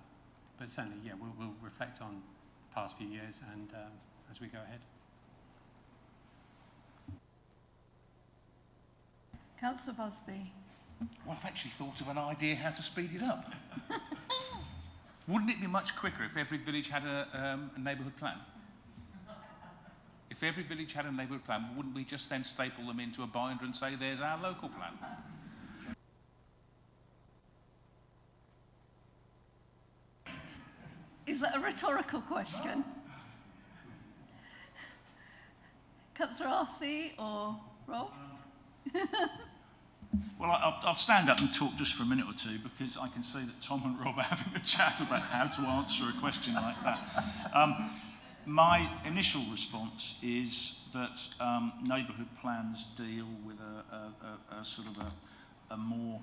But certainly, yeah, we'll reflect on the past few years and as we go ahead. Councillor Busby. Well, I've actually thought of an idea how to speed it up. Wouldn't it be much quicker if every village had a neighbourhood plan? If every village had a neighbourhood plan, wouldn't we just then staple them into a binder and say, there's our local plan? Is that a rhetorical question? Councillor Arthey or Rob? Well, I'll stand up and talk just for a minute or two, because I can see that Tom and Rob are having a chat about how to answer a question like that. My initial response is that neighbourhood plans deal with a sort of a more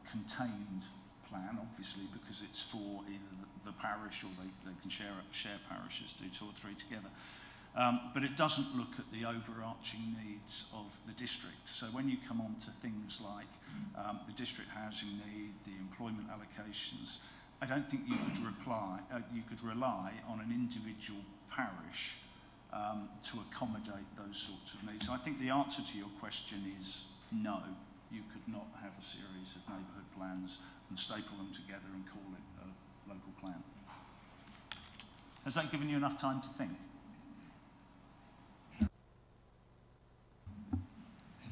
contained plan, obviously, because it's for either the parish or they can share parishes, do 2 or 3 together. But it doesn't look at the overarching needs of the district. So when you come on to things like the district housing need, the employment allocations, I don't think you could rely on an individual parish to accommodate those sorts of needs. So I think the answer to your question is no. You could not have a series of neighbourhood plans and staple them together and call it a local plan. Has that given you enough time to think?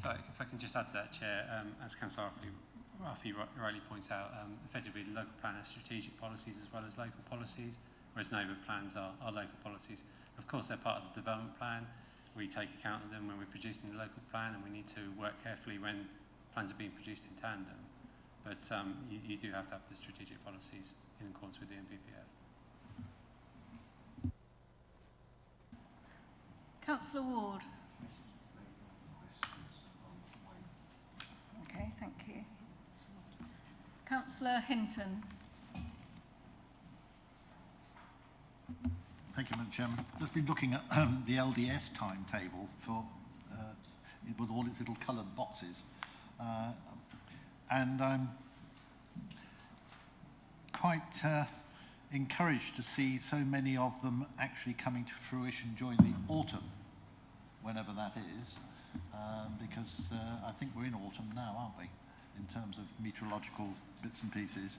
If I can just add to that, Chair, as Councillor Arthey rightly points out, effectively the local plan has strategic policies as well as local policies, whereas neighbourhood plans are local policies. Of course, they're part of the development plan. We take account of them when we're producing the local plan, and we need to work carefully when plans are being produced in tandem. But you do have to have the strategic policies in accordance with the NPPF. Councillor Ward. Okay, thank you. Councillor Hinton. Thank you, Madam Chairman. Just been looking at the LDS timetable for with all its little coloured boxes. and I'm quite encouraged to see so many of them actually coming to fruition during the autumn, whenever that is, because I think we're in autumn now, aren't we, in terms of meteorological bits and pieces.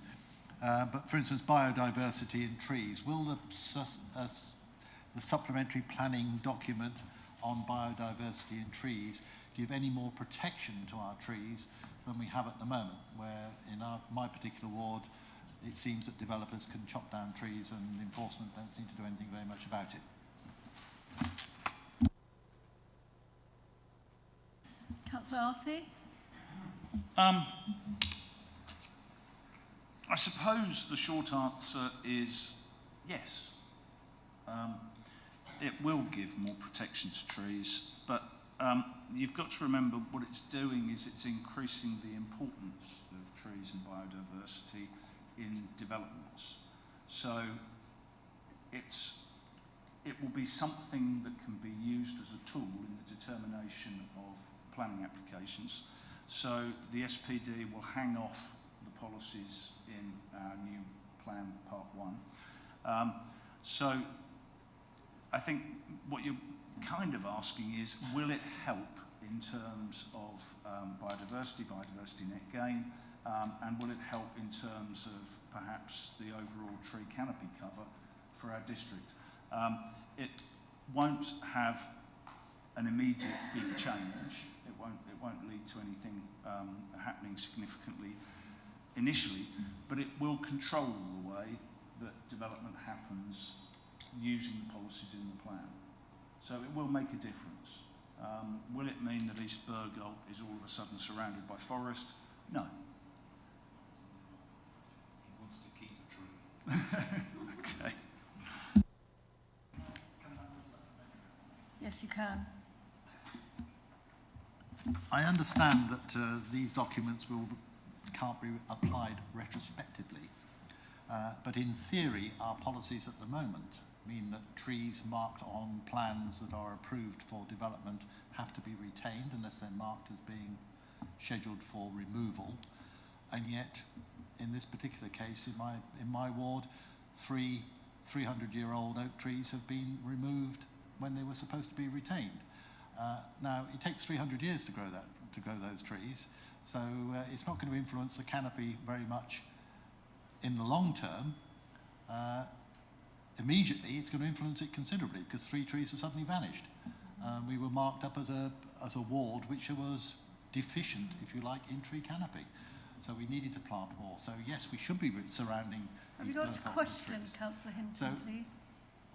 But for instance, biodiversity in trees. Will the supplementary planning document on biodiversity in trees give any more protection to our trees than we have at the moment, where in my particular ward, it seems that developers can chop down trees and enforcement don't seem to do anything very much about it. Councillor Arthey? I suppose the short answer is yes. It will give more protection to trees, but you've got to remember what it's doing is it's increasing the importance of trees and biodiversity in developments. So it will be something that can be used as a tool in the determination of planning applications. So the SPD will hang off the policies in our new plan, part 1. So I think what you're kind of asking is, will it help in terms of biodiversity net gain, and will it help in terms of perhaps the overall tree canopy cover for our district? It won't have an immediate big change. It won't lead to anything happening significantly initially, but it will control the way that development happens using the policies in the plan. So it will make a difference. Will it mean that East Babergh is all of a sudden surrounded by forest? No. He wants to keep the tree. Okay. Yes, you can. I understand that these documents can't be applied retrospectively, but in theory, our policies at the moment mean that trees marked on plans that are approved for development have to be retained unless they're marked as being scheduled for removal. And yet, in this particular case, in my ward, 3 300-year-old oak trees have been removed when they were supposed to be retained. Now, it takes 300 years to grow those trees, so it's not going to influence the canopy very much in the long term. Immediately, it's going to influence it considerably because 3 trees have suddenly vanished. We were marked up as a ward which was deficient, if you like, in tree canopy. So we needed to plant more. So yes, we should be surrounding these Have you got a question, trees. Councillor Hinton, So, please?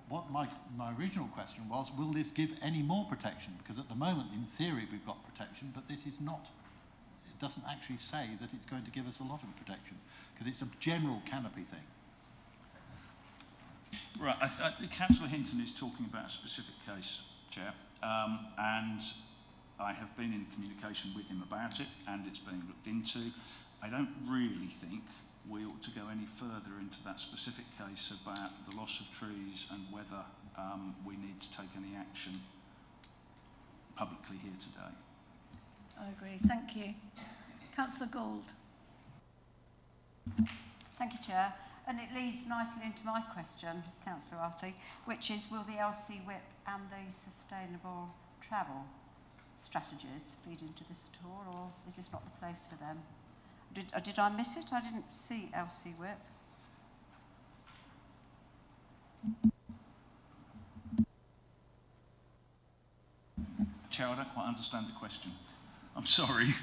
What my original question was, will this give any more protection? Because at the moment, in theory, we've got protection, but this is not, it doesn't actually say that it's going to give us a lot of protection, because it's a general canopy thing. Right, Councillor Hinton is talking about a specific case, Chair, and I have been in communication with him about it, and it's being looked into. I don't really think we ought to go any further into that specific case about the loss of trees and whether we need to take any action publicly here today. I agree. Thank you. Councillor Gould. Thank you, Chair. And it leads nicely into my question, Councillor Arthey, which is, will the LC Whip and the sustainable travel strategies feed into this at all, or is this not the place for them? Did I miss it? I didn't see LC Whip. Chair, I don't quite understand the question. I'm sorry.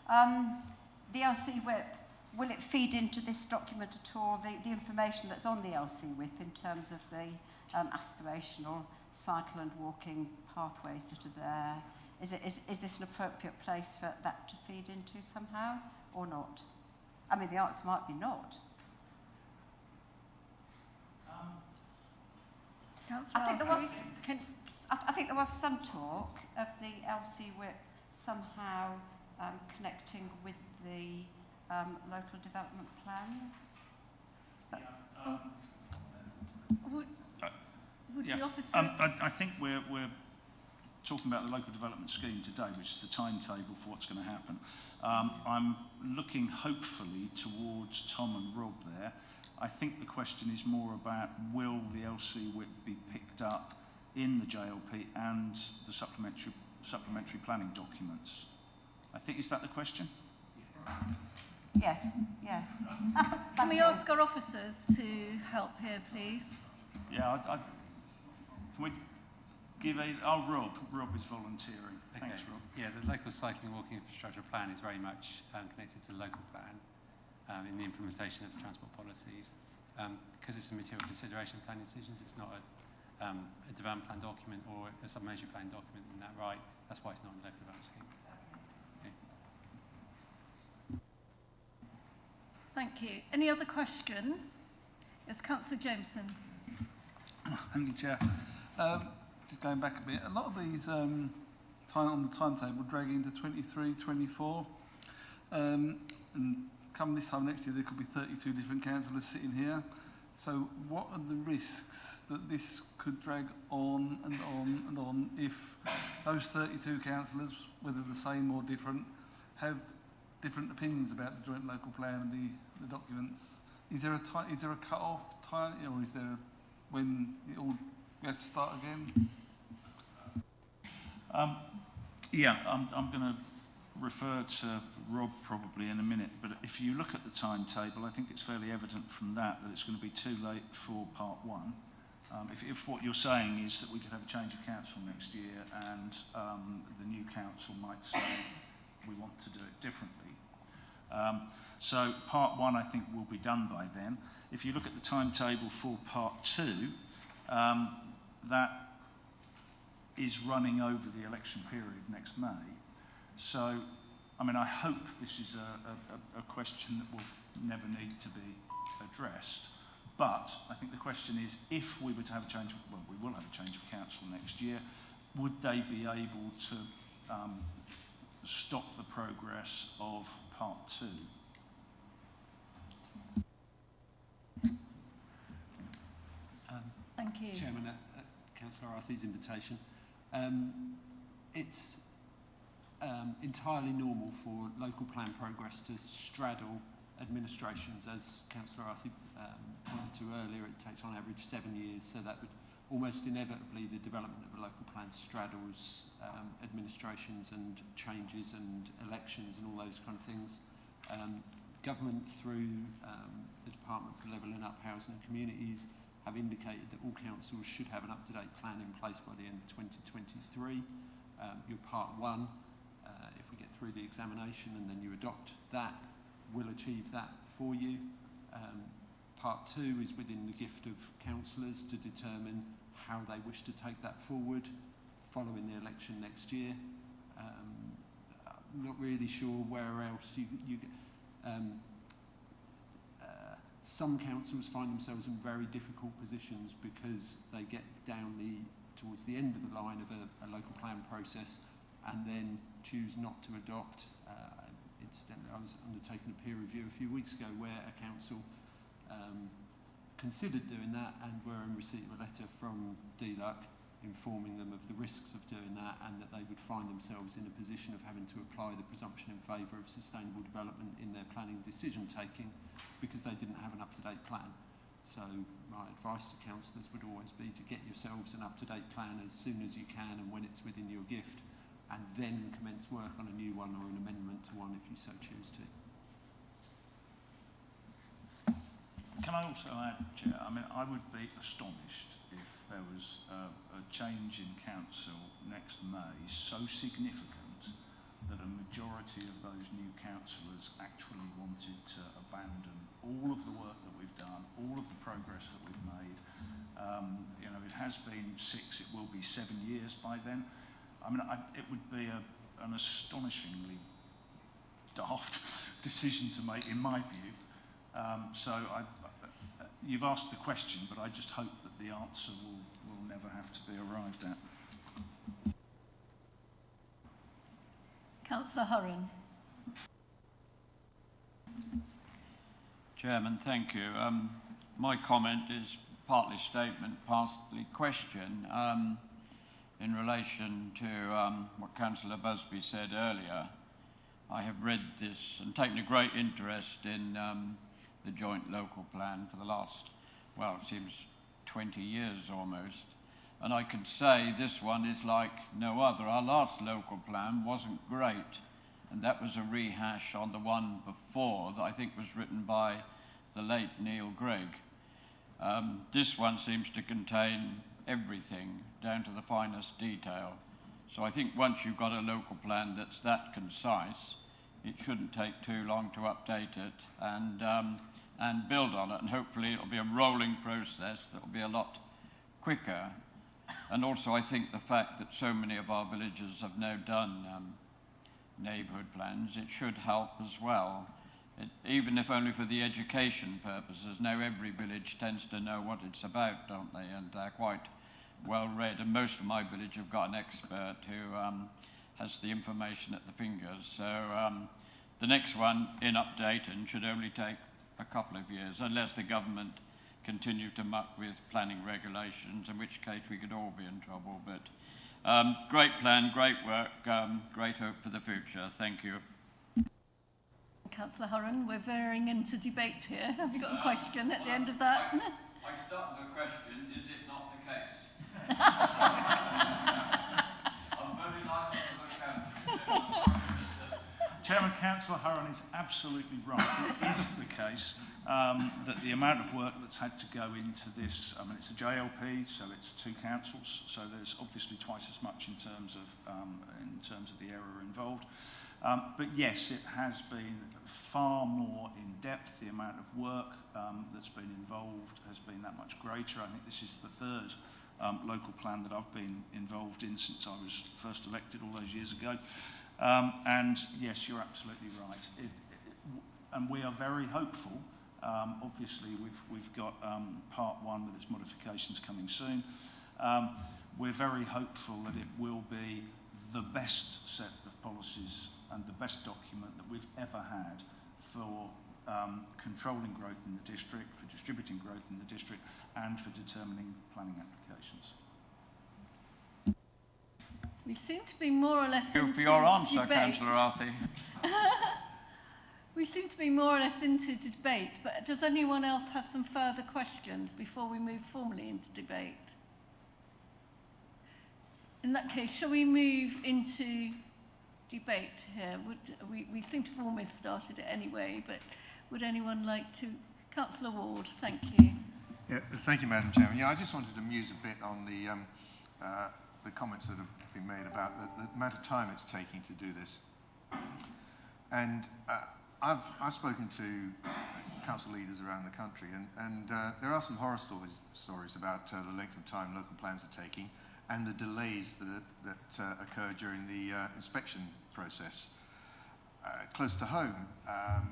The LC Whip, will it feed into this document at all, the information that's on the LC Whip in terms of the aspirational cycle and walking pathways that are there? Is this an appropriate place for that to feed into somehow, or not? I mean, the answer might be not. I think there was some talk of the LC Whip somehow connecting with the local development plans. But, Would the officers... I think we're talking about the local development scheme today, which is the timetable for what's going to happen. I'm looking hopefully towards Tom and Rob there. I think the question is more about will the LC WIP be picked up in the JLP and the supplementary planning documents. I think, is that the question? Yes, yes. Can we ask our officers to help here, please? Yeah, can we give a... Oh, Rob is volunteering. Okay. Thanks, Rob. Yeah, the local cycling and walking infrastructure plan is very much connected to the local plan in the implementation of the transport policies. Because it's a material consideration planning decisions, it's not a development plan document or a supplementary plan document in that right. That's why it's not in the local development scheme. Okay. Thank you. Any other questions? Yes, Councillor Jameson. Thank you, Chair. Just going back a bit, a lot of these on the timetable drag into 23, 24. And come this time next year, there could be 32 different councillors sitting here. So what are the risks that this could drag on and on and on if those 32 councillors, whether the same or different, have different opinions about the joint local plan and the documents? Is there a cut-off time, or is there when it all we have to start again? Yeah, I'm going to refer to Rob probably in a minute, but if you look at the timetable, I think it's fairly evident from that it's going to be too late for part one. If what you're saying is that we could have a change of council next year and the new council might say we want to do it differently. So part one I think will be done by then. If you look at the timetable for part two, that is running over the election period next May. So, I mean, I hope this is a question that will never need to be addressed. But I think the question is, if we were to have a change, well, we will have a change of council next year, would they be able to stop the progress of part two? Thank you. Chairman, Councillor Arthur's invitation. It's entirely normal for local plan progress to straddle administrations. As Councillor Arthur pointed to earlier, it takes on average 7 years, so that would almost inevitably the development of a local plan straddles administrations and changes and elections and all those kind of things. Government through the Department for Levelling Up Housing and Communities have indicated that all councils should have an up-to-date plan in place by the end of 2023. Your part one, if we get through the examination and then you adopt that, will achieve that for you. Part two is within the gift of councillors to determine how they wish to take that forward following the election next year. I'm not really sure where else some councils find themselves in very difficult positions because they get down towards the end of the line of a local plan process and then choose not to adopt. Incidentally, I was undertaking a peer review a few weeks ago where a council considered doing that and were in receipt of a letter from DLUC informing them of the risks of doing that and that they would find themselves in a position of having to apply the presumption in favour of sustainable development in their planning decision taking because they didn't have an up-to-date plan. So my advice to councillors would always be to get yourselves an up-to-date plan as soon as you can and when it's within your gift, and then commence work on a new one or an amendment to one if you so choose to. Can I also add, Chair, I mean, I would be astonished if there was a change in council next May so significant that a majority of those new councillors actually wanted to abandon all of the work that we've done, all of the progress that we've made. You know, it has been 6, it will be 7 years by then. I mean, it would be an astonishingly daft decision to make, in my view. You've asked the question, but I just hope that the answer will never have to be arrived at. Councillor Hurren. Chairman, thank you. My comment is partly statement, partly question. in relation to what Councillor Busby said earlier. I have read this and taken a great interest in the joint local plan for the last, well, it seems 20 years almost. And I can say this one is like no other. Our last local plan wasn't great, and that was a rehash on the one before that I think was written by the late Neil Gregg. This one seems to contain everything down to the finest detail. So I think once you've got a local plan that's that concise, it shouldn't take too long to update it and build on it. And hopefully it'll be a rolling process that will be a lot quicker. And also I think the fact that so many of our villages have now done neighbourhood plans, it should help as well. Even if only for the education purposes. Now every village tends to know what it's about, don't they? And they're quite well read. And most of my village have got an expert who has the information at the fingers. So the next one in updating should only take a couple of years, unless the government continue to muck with planning regulations, in which case we could all be in trouble. But great plan, great work, great hope for the future. Thank you. Councillor Horan, we're veering into debate here. Have you got a question at the end of that? I start with a question, is it not the case? I'm very likely to look out. Chairman, Councillor Horan is absolutely right. It is the case that the amount of work that's had to go into this, I mean, it's a JLP, so it's 2 councils, so there's obviously twice as much in terms of the error involved. But yes, it has been far more in depth. The amount of work that's been involved has been that much greater. I think this is the 3rd local plan that I've been involved in since I was first elected all those years ago. And yes, you're absolutely right. And we are very hopeful. Obviously, we've got part 1 with its modifications coming soon. We're very hopeful that it will be the best set of policies and the best document that we've ever had for controlling growth in the district, for distributing growth in the district, and for determining planning applications. We seem to be more or less into for your answer, debate. Councillor Arthey. We seem to be more or less into debate, but does anyone else have some further questions before we move formally into debate? In that case, shall we move into debate here? We seem to have almost started it anyway, but would anyone like to? Councillor Ward, thank you. Yeah, thank you, Madam Chairman. Yeah, I just wanted to muse a bit on the comments that have been made about the amount of time it's taking to do this. And I've spoken to council leaders around the country, and there are some horror stories about the length of time local plans are taking and the delays that occur during the inspection process. Close to home, I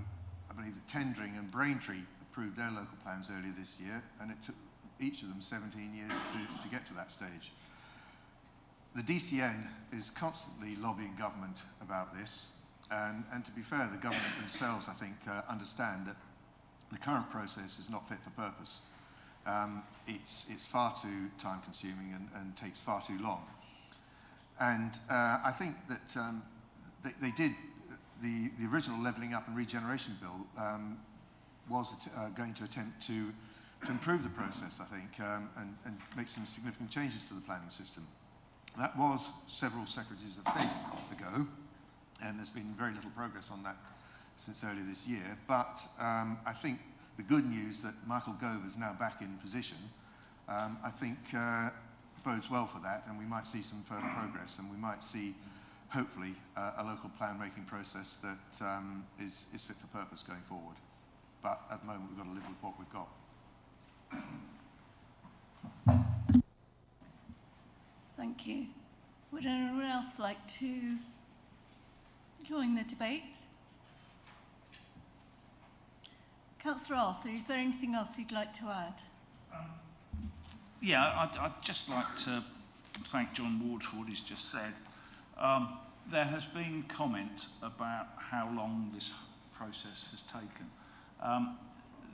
believe that Tendring and Braintree approved their local plans earlier this year, and it took each of them 17 years to get to that stage. The DCN is constantly lobbying government about this, and to be fair, the government themselves, I think, understand that the current process is not fit for purpose. It's far too time-consuming and takes far too long. And I think that they did, the original Levelling Up and Regeneration Bill was going to attempt to improve the process, I think, and make some significant changes to the planning system. That was several Secretaries of State ago, and there's been very little progress on that since earlier this year. But I think the good news that Michael Gove is now back in position, I think bodes well for that, and we might see some further progress, and we might see, hopefully, a local plan-making process that is fit for purpose going forward. But at the moment, we've got to live with what we've got. Thank you. Would anyone else like to join the debate? Councillor Arthur, is there anything else you'd like to add? Yeah, I'd just like to thank John Ward for what he's just said. There has been comment about how long this process has taken.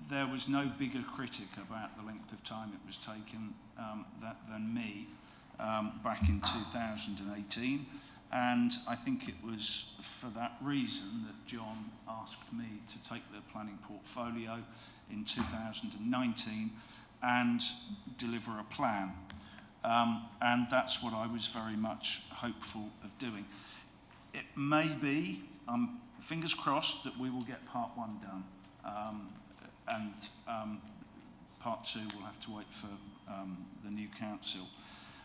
There was no bigger critic about the length of time it was taken than me. back in 2018. And I think it was for that reason that John asked me to take the planning portfolio in 2019 and deliver a plan. And that's what I was very much hopeful of doing. It may be, fingers crossed, that we will get part 1 done. Part 2 will have to wait for the new council.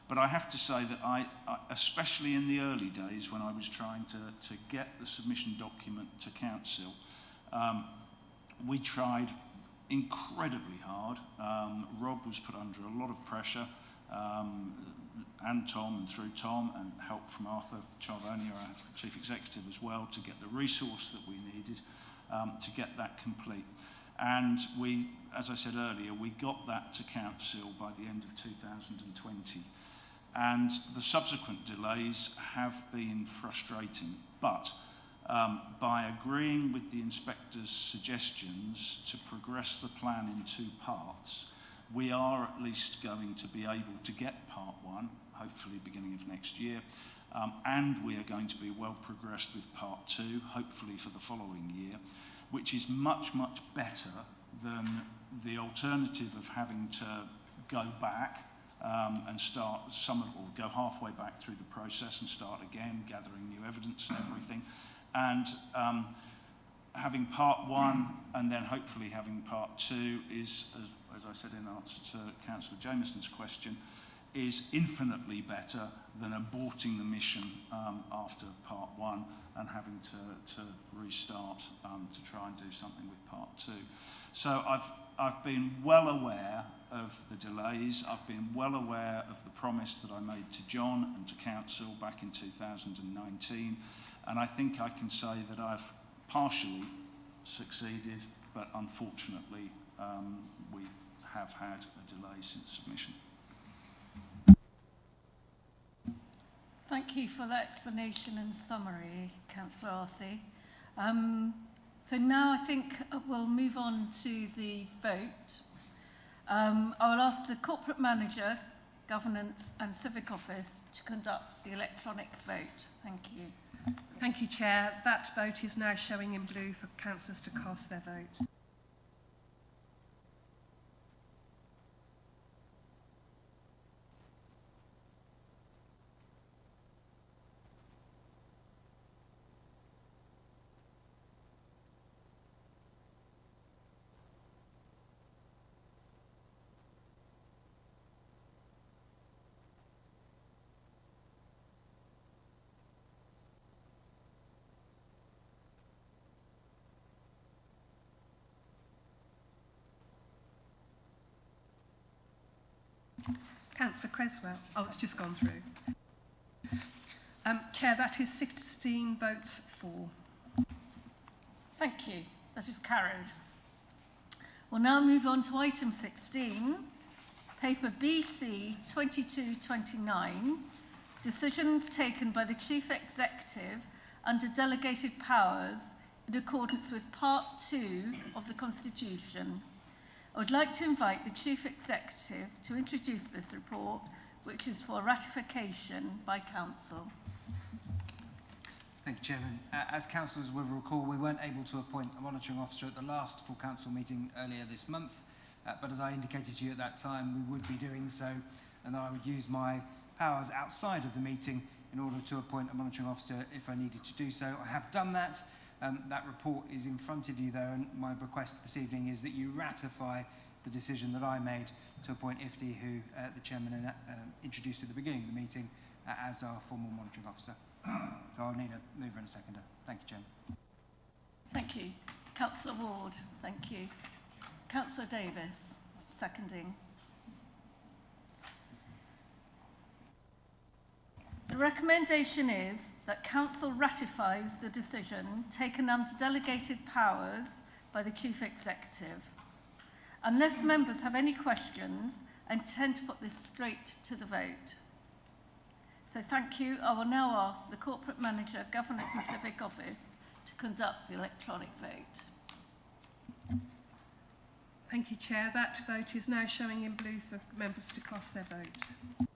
But I have to say that I especially in the early days when I was trying to get the submission document to council, we tried incredibly hard. Rob was put under a lot of pressure, and Tom, and through Tom, and help from Arthur Charvonia, our Chief Executive as well, to get the resource that we needed to get that complete. And we, as I said earlier, we got that to council by the end of 2020. And the subsequent delays have been frustrating. But by agreeing with the inspector's suggestions to progress the plan in 2 parts, we are at least going to be able to get part 1, hopefully beginning of next year, and we are going to be well progressed with part 2, hopefully for the following year, which is much, much better than the alternative of having to go back and start or go halfway back through the process and start again, gathering new evidence and everything. And having part 1 and then hopefully having part 2 is, as I said in answer to Councillor Jameson's question, is infinitely better than aborting the mission after part 1 and having to restart to try and do something with part 2. So I've been well aware of the delays. I've been well aware of the promise that I made to John and to council back in 2019, and I think I can say that I've partially succeeded, but unfortunately we have had a delay since submission. Thank you for that explanation and summary, Councillor Arthey. So now I think we'll move on to the vote. I will ask the Corporate Manager, Governance and Civic Office to conduct the electronic vote. Thank you. Thank you, Chair. That vote is now showing in blue for councillors to cast their vote. Councillor Creswell. Oh, it's just gone through. Chair, that is 16 votes for. Thank you. That is carried. We'll now move on to item 16, paper BC 2229, decisions taken by the Chief Executive under delegated powers in accordance with Part 2 of the Constitution. I would like to invite the Chief Executive to introduce this report, which is for ratification by Council. Thank you, Chairman. As councillors will recall, we weren't able to appoint a monitoring officer at the last full council meeting earlier this month, but as I indicated to you at that time, we would be doing so, and I would use my powers outside of the meeting in order to appoint a monitoring officer if I needed to do so. I have done that. That report is in front of you there, and my request this evening is that you ratify the decision that I made to appoint IFTI, who the Chairman introduced at the beginning of the meeting, as our formal monitoring officer. So I'll need a mover and a seconder. Thank you, Chairman. Thank you. Councillor Ward, thank you. Councillor Davis, seconding. The recommendation is that Council ratifies the decision taken under delegated powers by the Chief Executive. Unless members have any questions, I intend to put this straight to the vote. So thank you. I will now ask the Corporate Manager, Governance and Civic Office to conduct the electronic vote. Thank you, Chair. That vote is now showing in blue for members to cast their vote.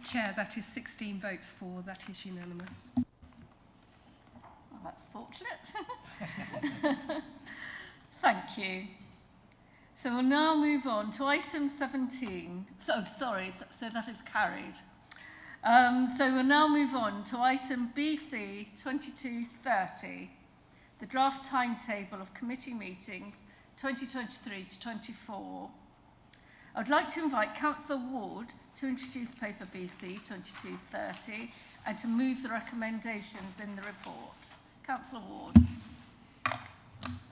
Chair, that is 16 votes for. That is unanimous. Well, that's fortunate. Thank you. So we'll now move on to item 17. So that is carried. So we'll now move on to item BC 2230, the draft timetable of committee meetings 2023 to 24. I'd like to invite Councillor Ward to introduce paper BC 2230 and to move the recommendations in the report. Councillor Ward.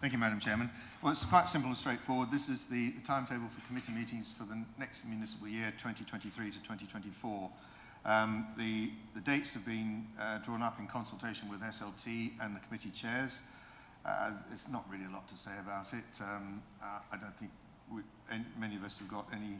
Thank you, Madam Chairman. Well, it's quite simple and straightforward. This is the timetable for committee meetings for the next municipal year, 2023 to 2024. The dates have been drawn up in consultation with SLT and the committee chairs. There's not really a lot to say about it. I don't think many of us have got any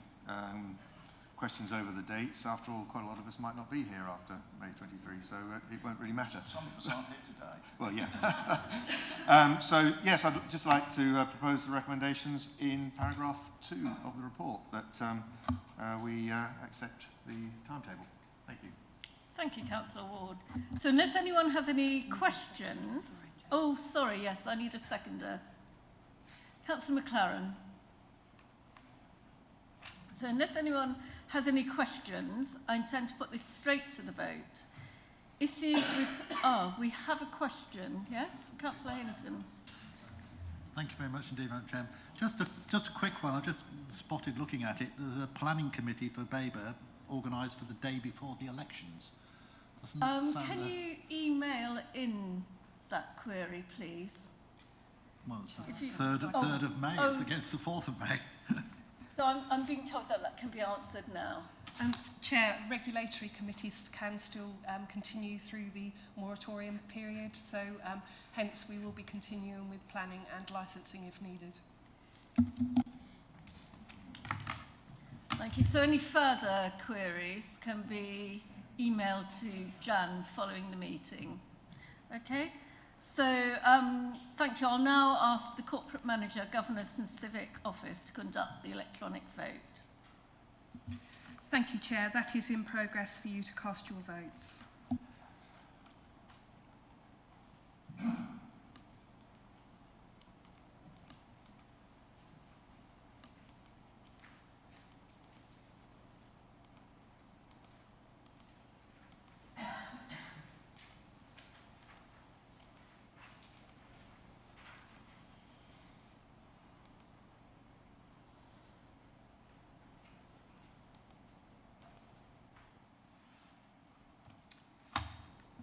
questions over the dates. After all, quite a lot of us might not be here after May 23, so it won't really matter. Some of us aren't here today. Well, yeah. So, yes, I'd just like to propose the recommendations in paragraph 2 of the report, that we accept the timetable. Thank you. Thank you, Councillor Ward. So unless anyone has any questions... Oh, sorry, yes, I need a seconder. Councillor McLaren. So unless anyone has any questions, I intend to put this straight to the vote. Issues with... Oh, we have a question. Yes? Councillor Hinton. Thank you very much indeed, Madam Chairman. Just a quick one. I just spotted looking at it. There's a planning committee for Babergh organised for the day before the elections. Doesn't that sound can you email in that query, please? Well, it's the 3rd of May. It's against the 4th of May. So I'm being told that that can be answered now. Chair, regulatory committees can still continue through the moratorium period, so hence we will be continuing with planning and licensing if needed. Thank you. So any further queries can be emailed to Jan following the meeting. Okay. So thank you. I'll now ask the Corporate Manager, Governance and Civic Office to conduct the electronic vote. Thank you, Chair. That is in progress for you to cast your votes.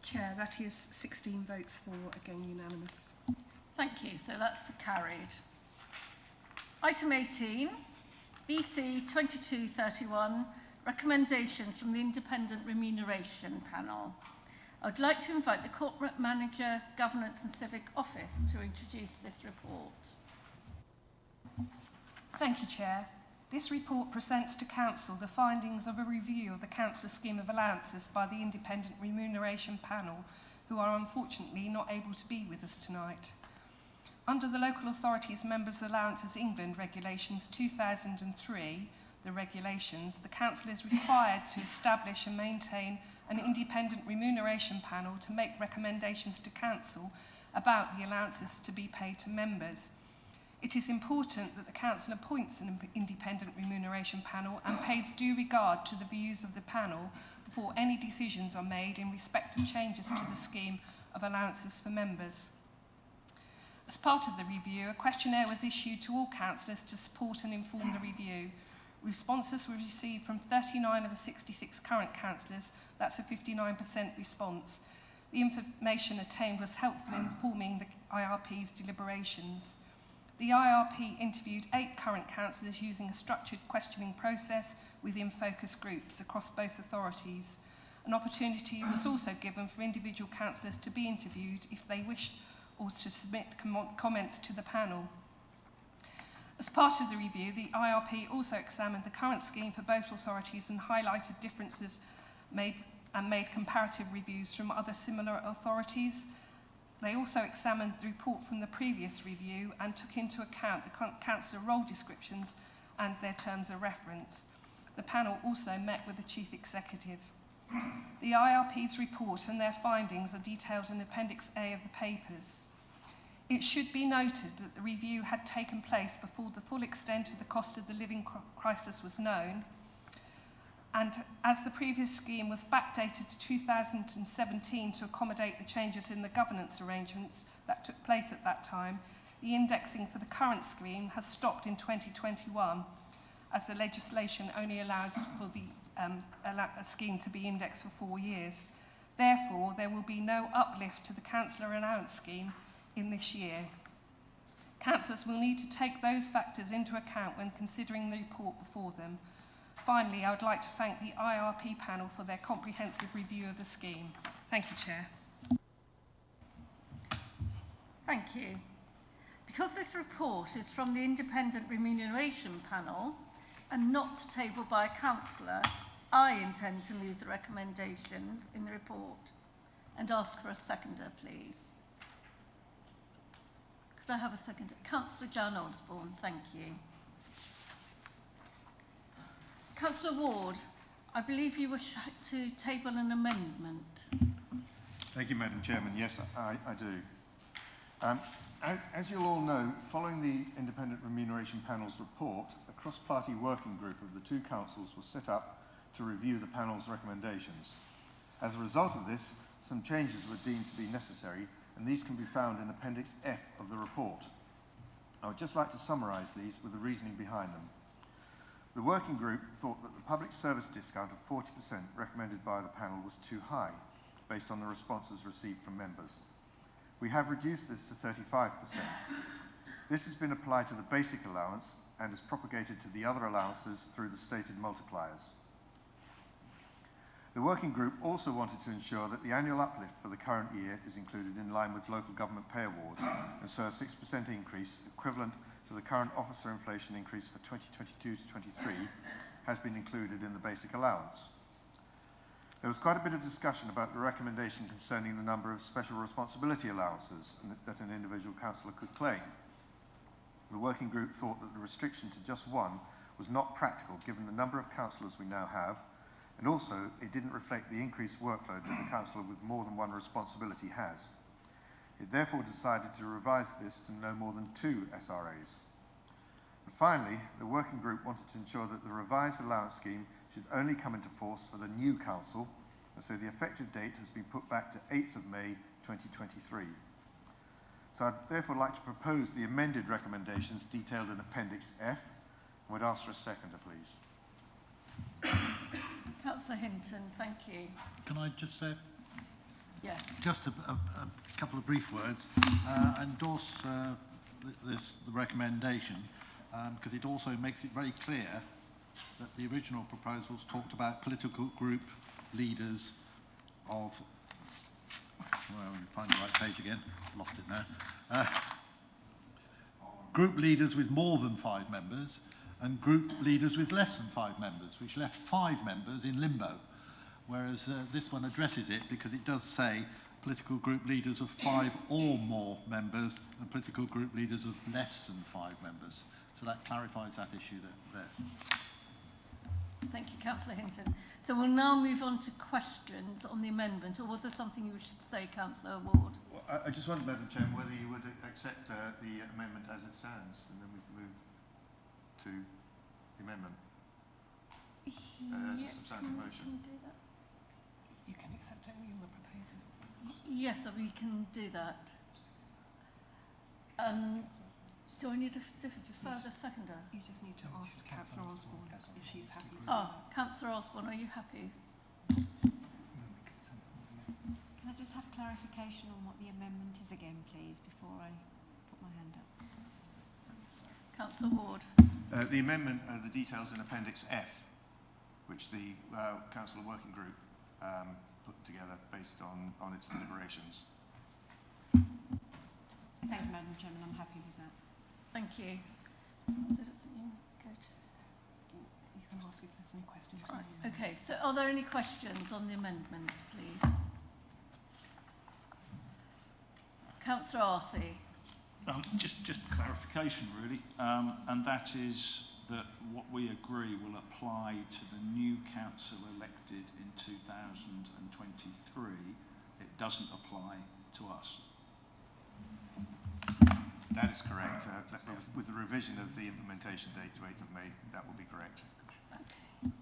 Chair, that is 16 votes for, again unanimous. Thank you. So that's carried. Item 18, BC 2231, recommendations from the Independent Remuneration Panel. I would like to invite the Corporate Manager, Governance and Civic Office to introduce this report. Thank you, Chair. This report presents to Council the findings of a review of the Council scheme of allowances by the Independent Remuneration Panel, who are unfortunately not able to be with us tonight. Under the Local Authorities Members' Allowances England Regulations 2003, the regulations, the Council is required to establish and maintain an independent remuneration panel to make recommendations to Council about the allowances to be paid to members. It is important that the Council appoints an independent remuneration panel and pays due regard to the views of the panel before any decisions are made in respect of changes to the scheme of allowances for members. As part of the review, a questionnaire was issued to all councillors to support and inform the review. Responses were received from 39 of the 66 current councillors. That's a 59% response. The information attained was helpful in informing the IRP's deliberations. The IRP interviewed 8 current councillors using a structured questioning process within focus groups across both authorities. An opportunity was also given for individual councillors to be interviewed if they wished or to submit comments to the panel. As part of the review, the IRP also examined the current scheme for both authorities and highlighted differences made comparative reviews from other similar authorities. They also examined the report from the previous review and took into account the councillor role descriptions and their terms of reference. The panel also met with the Chief Executive. The IRP's report and their findings are detailed in Appendix A of the papers. It should be noted that the review had taken place before the full extent of the cost of the living crisis was known, and as the previous scheme was backdated to 2017 to accommodate the changes in the governance arrangements that took place at that time, the indexing for the current scheme has stopped in 2021, as the legislation only allows for the a scheme to be indexed for 4 years. Therefore, there will be no uplift to the councillor allowance scheme in this year. Councillors will need to take those factors into account when considering the report before them. Finally, I would like to thank the IRP panel for their comprehensive review of the scheme. Thank you, Chair. Thank you. Because this report is from the Independent Remuneration Panel and not tabled by a councillor, I intend to move the recommendations in the report and ask for a seconder, please. Could I have a seconder? Councillor Jan Osborne, thank you. Councillor Ward, I believe you wish to table an amendment. Thank you, Madam Chairman. Yes, I do. As you'll all know, following the Independent Remuneration Panel's report, a cross-party working group of the two councils was set up to review the panel's recommendations. As a result of this, some changes were deemed to be necessary, and these can be found in Appendix F of the report. I would just like to summarise these with the reasoning behind them. The working group thought that the public service discount of 40% recommended by the panel was too high, based on the responses received from members. We have reduced this to 35%. This has been applied to the basic allowance and is propagated to the other allowances through the stated multipliers. The working group also wanted to ensure that the annual uplift for the current year is included in line with local government pay awards, and so a 6% increase, equivalent to the current officer inflation increase for 2022 to 23, has been included in the basic allowance. There was quite a bit of discussion about the recommendation concerning the number of special responsibility allowances that an individual councillor could claim. The working group thought that the restriction to just one was not practical given the number of councillors we now have, and also it didn't reflect the increased workload that a councillor with more than one responsibility has. It therefore decided to revise this to no more than 2 SRAs. And finally, the working group wanted to ensure that the revised allowance scheme should only come into force for the new council, and so the effective date has been put back to 8th of May 2023. So I'd therefore like to propose the amended recommendations detailed in Appendix F, and would ask for a seconder, please. Councillor Hinton, thank you. Can I just say Yeah. just a couple of brief words? I endorse the recommendation because it also makes it very clear that the original proposals talked about political group leaders of, well, let me find the right page again, I've lost it now, group leaders with more than 5 members and group leaders with less than 5 members, which left 5 members in limbo, whereas this one addresses it because it does say political group leaders of 5 or more members and political group leaders of less than 5 members. So that clarifies that issue there. Thank you, Councillor Hinton. So we'll now move on to questions on the amendment, or was there something you wish to say, Councillor Ward? Well, I just wondered, Madam Chairman, whether you would accept the amendment as it stands, and then we can move to the amendment as a substantive motion. Can we do that? You can accept only on the proposal. Yes, we can do that. Do I need a further seconder? You just need to ask Councillor Osborne if she's happy to. Oh, Councillor Osborne, are you happy? Can I just have clarification on what the amendment is again, please, before I put my hand up? Councillor Ward. The amendment, the details in Appendix F, which the Council Working Group put together based on its deliberations. Thank you, Madam Chairman. I'm happy with that. Thank you. So that's something good. You can ask if there's any questions. Right. Okay, so are there any questions on the amendment, please? Councillor Arthey. Just clarification, really, and that is that what we agree will apply to the new council elected in 2023. It doesn't apply to us. That is correct. With the revision of the implementation date to 8th of May, that will be correct. Thank you.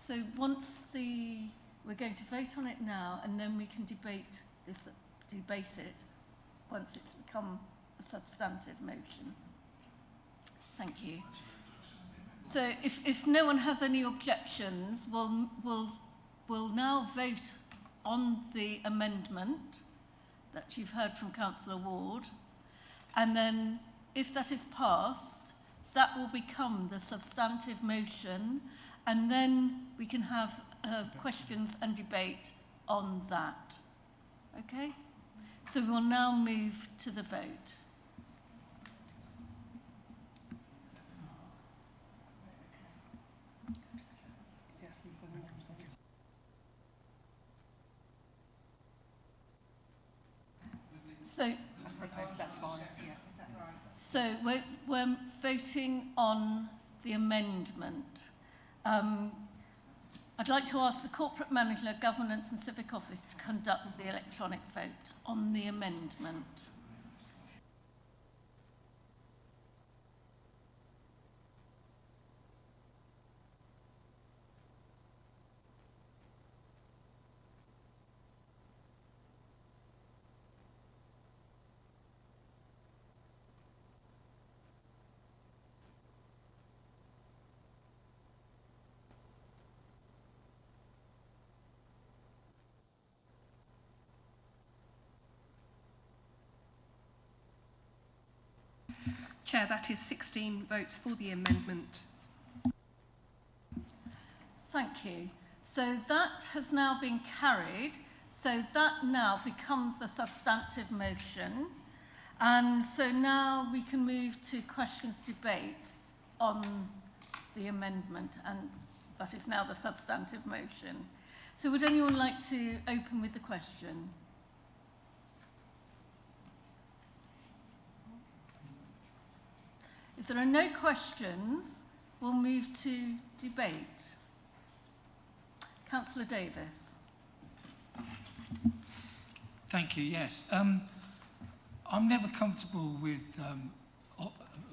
So we're going to vote on it now, and then we can debate it once it's become a substantive motion. Thank you. So if no one has any objections, we'll now vote on the amendment that you've heard from Councillor Ward, and then if that is passed, that will become the substantive motion, and then we can have questions and debate on that. Okay? So we'll now move to the vote. So That's fine. Yeah. So we're voting on the amendment. I'd like to ask the Corporate Manager, Governance and Civic Office to conduct the electronic vote on the amendment. Chair, that is 16 votes for the amendment. Thank you. So that has now been carried. So that now becomes the substantive motion. And so now we can move to questions debate on the amendment, and that is now the substantive motion. So would anyone like to open with the question? If there are no questions, we'll move to debate. Councillor Davis. Thank you, yes. I'm never comfortable with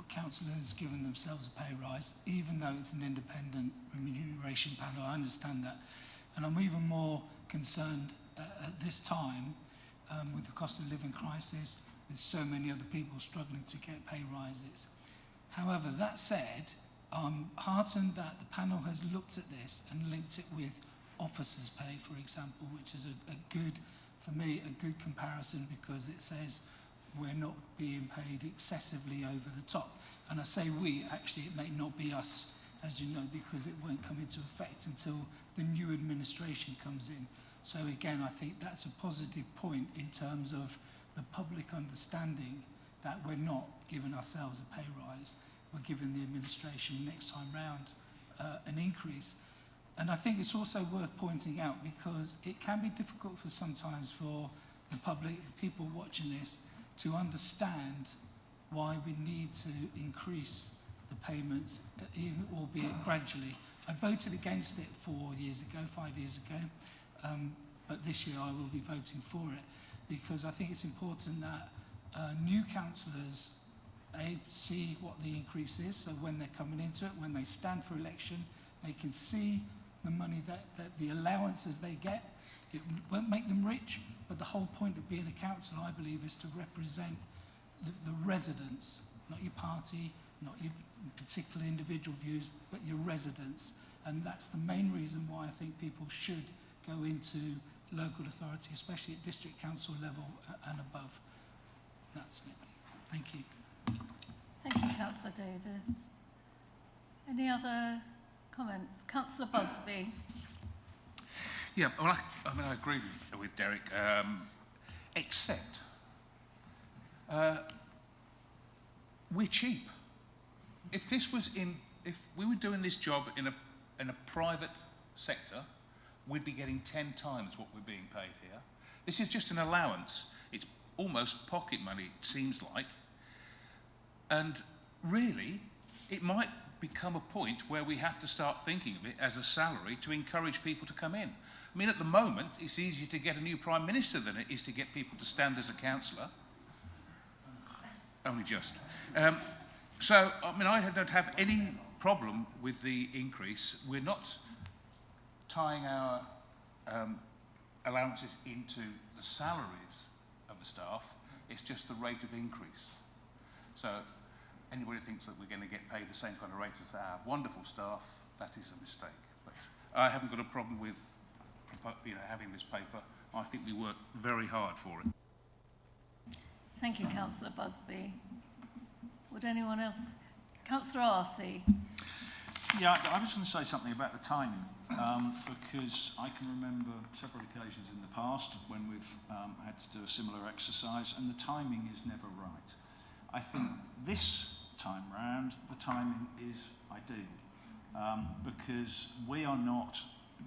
councillors giving themselves a pay rise, even though it's an independent remuneration panel. I understand that. And I'm even more concerned at this time with the cost of living crisis, with so many other people struggling to get pay rises. However, that said, I'm heartened that the panel has looked at this and linked it with officers' pay, for example, which is a good, for me, a good comparison, because it says we're not being paid excessively over the top. And I say we, actually it may not be us, as you know, because it won't come into effect until the new administration comes in. So again, I think that's a positive point in terms of the public understanding that we're not giving ourselves a pay rise, we're giving the administration next time round an increase. And I think it's also worth pointing out, because it can be difficult for sometimes for the public, the people watching this, to understand why we need to increase the payments, even albeit gradually. I voted against it 5 years ago, but this year I will be voting for it, because I think it's important that new councillors see what the increase is, so when they're coming into it, when they stand for election, they can see the money that the allowances they get. It won't make them rich, but the whole point of being a council, I believe, is to represent the residents, not your party, not your particular individual views, but your residents. And that's the main reason why I think people should go into local authority, especially at district council level and above. That's it. Thank you. Thank you, Councillor Davis. Any other Comments? Councillor Busby. Yeah, well, I agree with Derek, except we're cheap. If we were doing this job in a private sector, we'd be getting 10 times what we're being paid here. This is just an allowance. It's almost pocket money, it seems like. And really, it might become a point where we have to start thinking of it as a salary to encourage people to come in. I mean, at the moment, it's easier to get a new Prime Minister than it is to get people to stand as a councillor. Only just. So, I mean, I don't have any problem with the increase. We're not tying our allowances into the salaries of the staff. It's just the rate of increase. So, anybody who thinks that we're going to get paid the same kind of rate as our wonderful staff, that is a mistake. But I haven't got a problem with having this paper. I think we work very hard for it. Thank you, Councillor Busby. Would anyone else? Councillor Arthey. Yeah, I was going to say something about the timing, because I can remember several occasions in the past when we've had to do a similar exercise, and the timing is never right. I think this time round, the timing is ideal, because we are not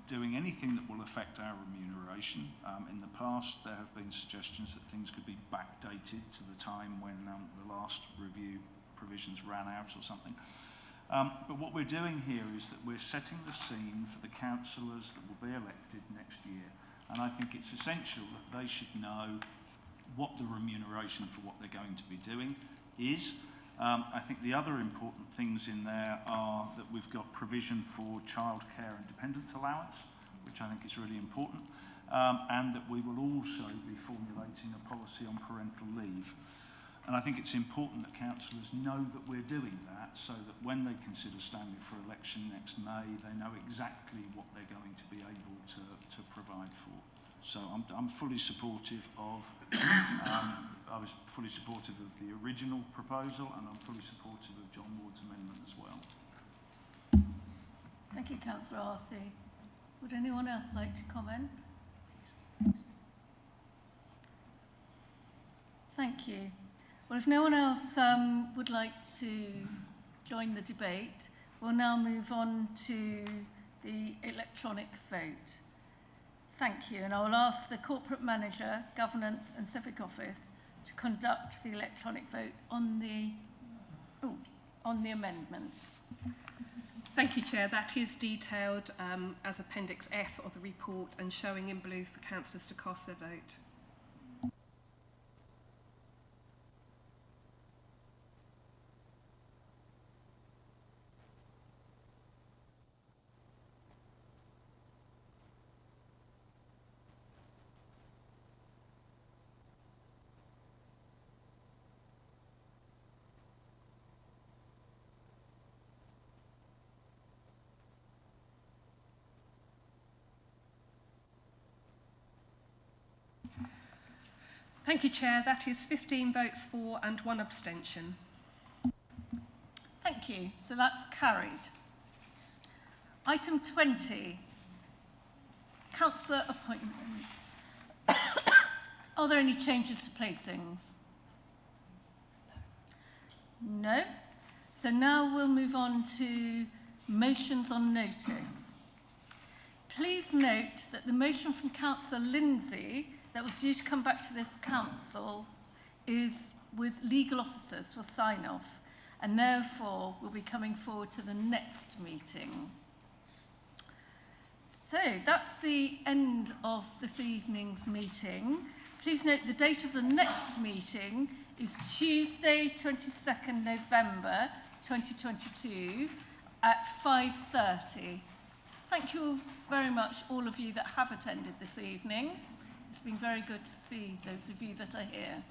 doing anything that will affect our remuneration. In the past, there have been suggestions that things could be backdated to the time when the last review provisions ran out or something. But what we're doing here is that we're setting the scene for the councillors that will be elected next year. And I think it's essential that they should know what the remuneration for what they're going to be doing is. I think the other important things in there are that we've got provision for childcare and dependence allowance, which I think is really important, and that we will also be formulating a policy on parental leave. And I think it's important that councillors know that we're doing that, so that when they consider standing for election next May, they know exactly what they're going to be able to provide for. So I'm fully supportive of, I was fully supportive of the original proposal, and I'm fully supportive of John Ward's amendment as well. Thank you, Councillor Arthey. Would anyone else like to comment? Thank you. Well, if no one else would like to join the debate, we'll now move on to the electronic vote. Thank you, and I will ask the Corporate Manager, Governance and Civic Office to conduct the electronic vote on the amendment. Thank you, Chair. That is detailed as Appendix F of the report and showing in blue for councillors to cast their vote. Thank you, Chair. That is 15 votes for and 1 abstention. Thank you. So that's carried. Item 20, councillor appointments. Are there any changes to placings? No. So now we'll move on to motions on notice. Please note that the motion from Councillor Lindsay that was due to come back to this council is with legal officers for sign-off, and therefore will be coming forward to the next meeting. So that's the end of this evening's meeting. Please note the date of the next meeting is Tuesday, 22nd November 2022 at 5:30. Thank you very much, all of you that have attended this evening. It's been very good to see those of you that are here.